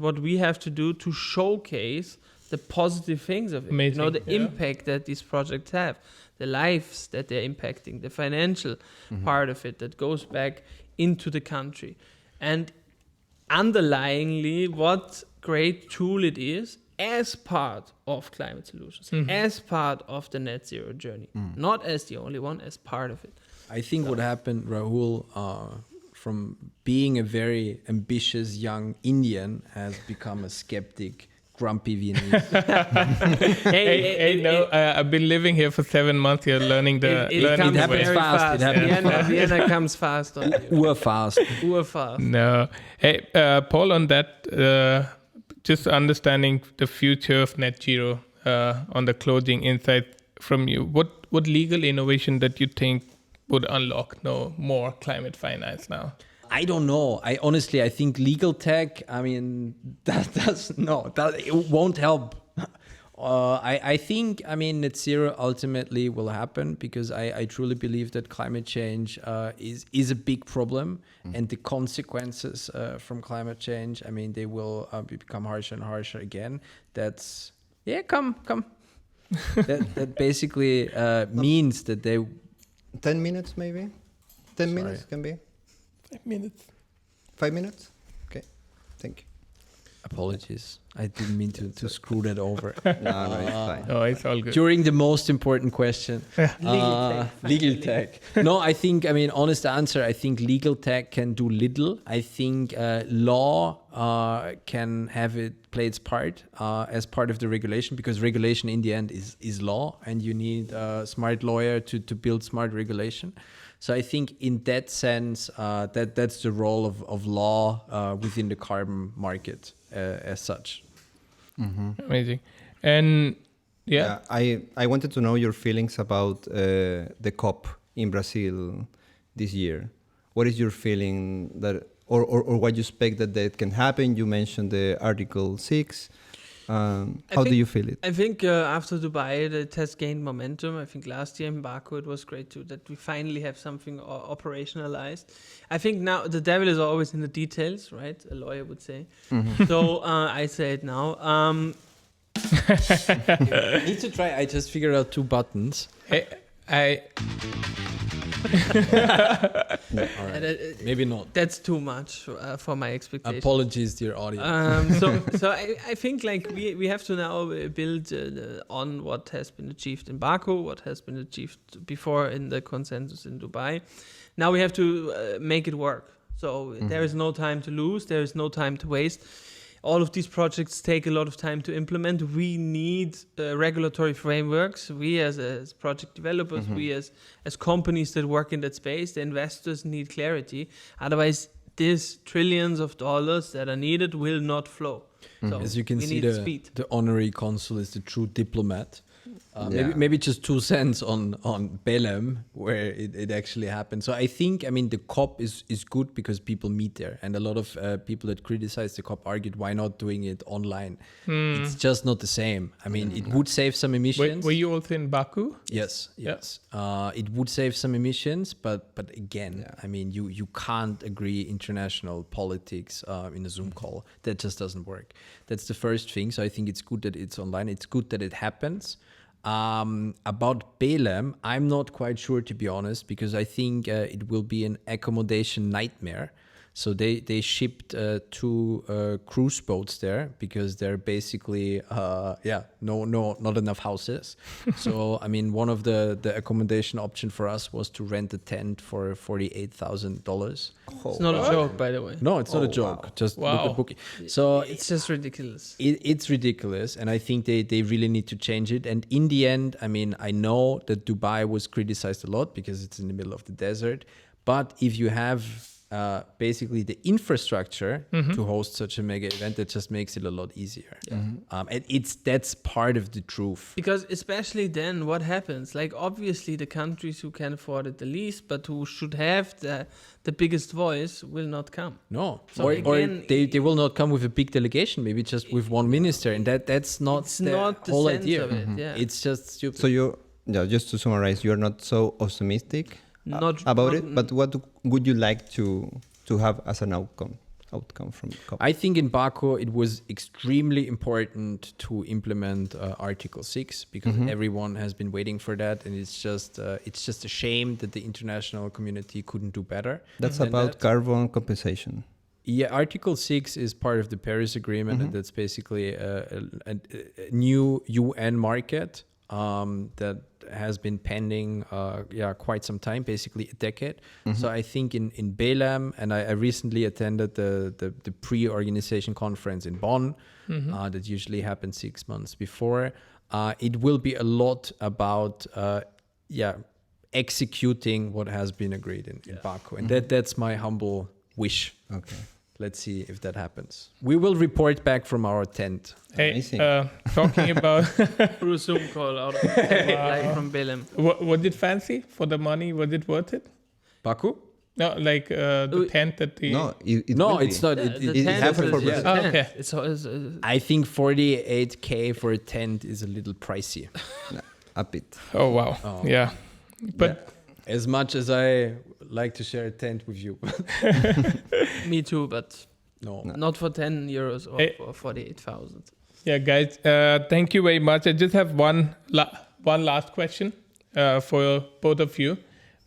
what we have to do to showcase the positive things of it. Amazing. The impact that these projects have, the lives that they're impacting, the financial part of it that goes back into the country, and underlyingly what great tool it is as part of climate solutions, as part of the net zero journey, not as the only one, as part of it. I think what happened, Rahul, from being a very ambitious young Indian, has become a skeptic, grumpy Viennese. I've been living here for 7 months. You're learning the. It comes happens very fast. fast. It happens Vienna comes fast. Urfast. Urfast. No. Hey, Paul, on that, just understanding the future of net zero, on the closing insight from you, what legal innovation that you think would unlock more climate finance now? I don't know. I think legal tech, it won't help. I think, net zero ultimately will happen because I truly believe that climate change is a big problem, and the consequences from climate change, they will become harsher and harsher again. That's, come. that basically means that they... 10 minutes maybe? 10 minutes can be? 5 minutes. 5 minutes? Okay, thank you. Apologies. I didn't mean to screw that over. No, it's fine. Oh, it's all good. During the most important question, legal tech. No, I think, honest answer, I think legal tech can do little. I think law can have it play its part as part of the regulation, because regulation in the end is law, and you need a smart lawyer to build smart regulation. So I think in that sense, that's the role of law within the carbon market as such. Amazing. And I wanted to know your feelings about the COP in Brazil this year. What is your feeling that, or what you expect that can happen? You mentioned the Article 6. How do you feel it? I think after Dubai, it has gained momentum. I think last year in Baku, it was great too, that we finally have something operationalized. I think now the devil is always in the details, right? A lawyer would say. So I say it now. I need to try. I just figured out 2 buttons. No, all right. Maybe not. That's too much for my expectations. Apologies, dear audience. So I think we have to now build on what has been achieved in Baku, what has been achieved before in the consensus in Dubai. Now we have to make it work. So there is no time to lose. There is no time to waste. All of these projects take a lot of time to implement. We need regulatory frameworks. We as project developers, we as companies that work in that space, the investors need clarity. Otherwise, these trillions of dollars that are needed will not flow. So as you can see, the Honorary Consul is the true diplomat. Maybe just 2 cents on Belém, where it actually happened. So I think, the COP is good because people meet there. And a lot of people that criticize the COP argued, why not doing it online? It's just not the same. It would save some emissions. Were you also in Baku? Yes. It would save some emissions, but again, you can't agree international politics in a Zoom call. That just doesn't work. That's the first thing. So I think it's good that it's online. It's good that it happens. About Belém, I'm not quite sure, to be honest, because I think it will be an accommodation nightmare. So they shipped 2 cruise boats there because they're basically not enough houses. So one of the accommodation option for us was to rent a tent for $48,000. It's not a joke, by the way. No, it's not a joke. Wow. Just look at booking. So it's just ridiculous. It's ridiculous, and I think they really need to change it. And in the end, I know that Dubai was criticized a lot because it's in the middle of the desert. But if you have basically the infrastructure to host such a mega event that just makes it a lot easier. And that's part of the truth. Because especially then, what happens? Like, obviously, the countries who can afford it the least, but who should have the biggest voice, will not come. No, So or again, they will not come with a big delegation, maybe just with one minister, and that's not It's the not the whole sense idea. of it. Yeah. It's just stupid. So just to summarize, you're not so optimistic about it, but what would you like to have as an outcome from COP? I think in Baku it was extremely important to implement Article 6 because everyone has been waiting for that, and it's just a shame that the international community couldn't do better. That's than about that. carbon compensation. Yeah, Article 6 is part of the Paris Agreement, and that's basically a new UN market that has been pending quite some time, basically a decade. So I think in Belém, and I recently attended the pre-organization conference in Bonn, that usually happens 6 months before. It will be a lot about executing what has been agreed in Baku, and that's my humble wish. Okay. Let's see if that happens. We will report back from our tent. Hey, Amazing. talking about Through a Zoom call out of like from Belém. was it fancy for the money? Was it worth it? Baku? No, like the tent that the. No, it No, will be. it's not. The tent happened is- for yeah, Brazil. Oh, tent. okay. It's I think 48K for a tent is a little pricey. A bit. Oh wow! Oh. Yeah, but As much as I like to share a tent with you. me too, but No. not for 10 euros or Hey. for 48,000. yeah, guys, thank you very much. I just have one last question for both of you.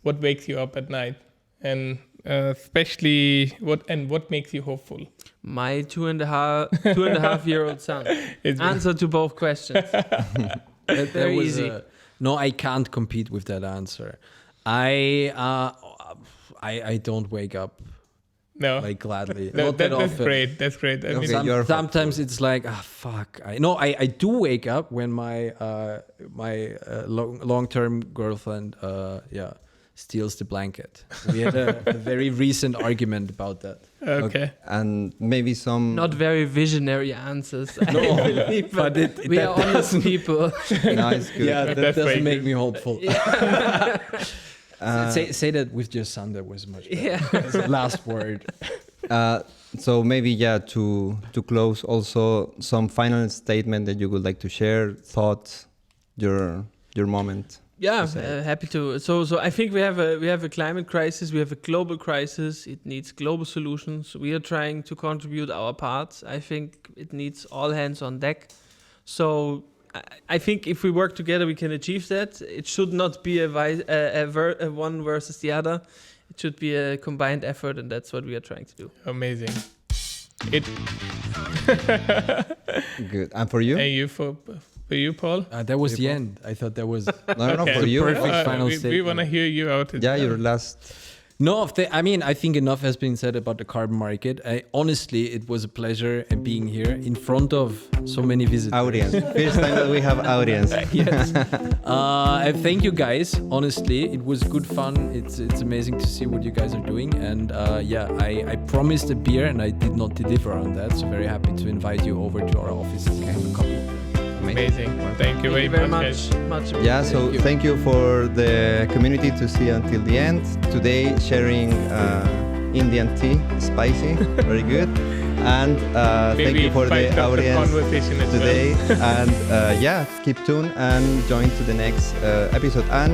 What wakes you up at night, and especially what makes you hopeful? My two and a half year old son. It's Answer to both questions. That Very was easy. no, I can't compete with that answer. I don't wake up no. like gladly. No, Not that that's often. great. That's great. I Okay. mean, You're Sometimes it's like, fuck. I do wake up when my long-term girlfriend steals the blanket. We had a very recent argument about that. okay. And maybe some. Not very visionary answers. I No, believe, but it we that are honest doesn't- people. Nice, good. Yeah, that That's very doesn't make good. me hopeful. Uh, Say that with your son. That was much better. Yeah. That's the last word. So maybe to close, also some final statement that you would like to share, thoughts, your moment. Yeah, say. happy to. So I think we have a climate crisis. We have a global crisis. It needs global solutions. We are trying to contribute our parts. I think it needs all hands on deck. So I think if we work together, we can achieve that. It should not be a one versus the other. It should be a combined effort, and that's what we are trying to do. Amazing. Good. And for you? And you for you, Paul? That was the end. I thought that was. No, Okay. for you. Perfect final we statement. want to hear you out. Yeah, your last. No, I think enough has been said about the carbon market. Honestly, it was a pleasure being here in front of so many visitors. Audience. First time that we have audience. Yes. And thank you guys. Honestly, it was good fun. It's amazing to see what you guys are doing. And I promised a beer and I did not deliver on that. So very happy to invite you over to our offices and have a coffee. Amazing. Thank you very much. Much. Yeah, so thank you for the community to see until the end. Today sharing Indian tea, spicy, very good. And thank you for the audience conversation as today. And keep tuned and join to the next episode. And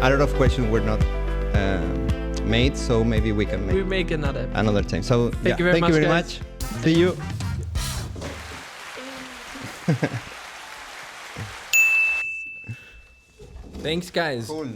a lot of questions were not made, so maybe we can We make make another. another time. So Thank you very thank you very much, much. See you. Thanks, guys. Cool.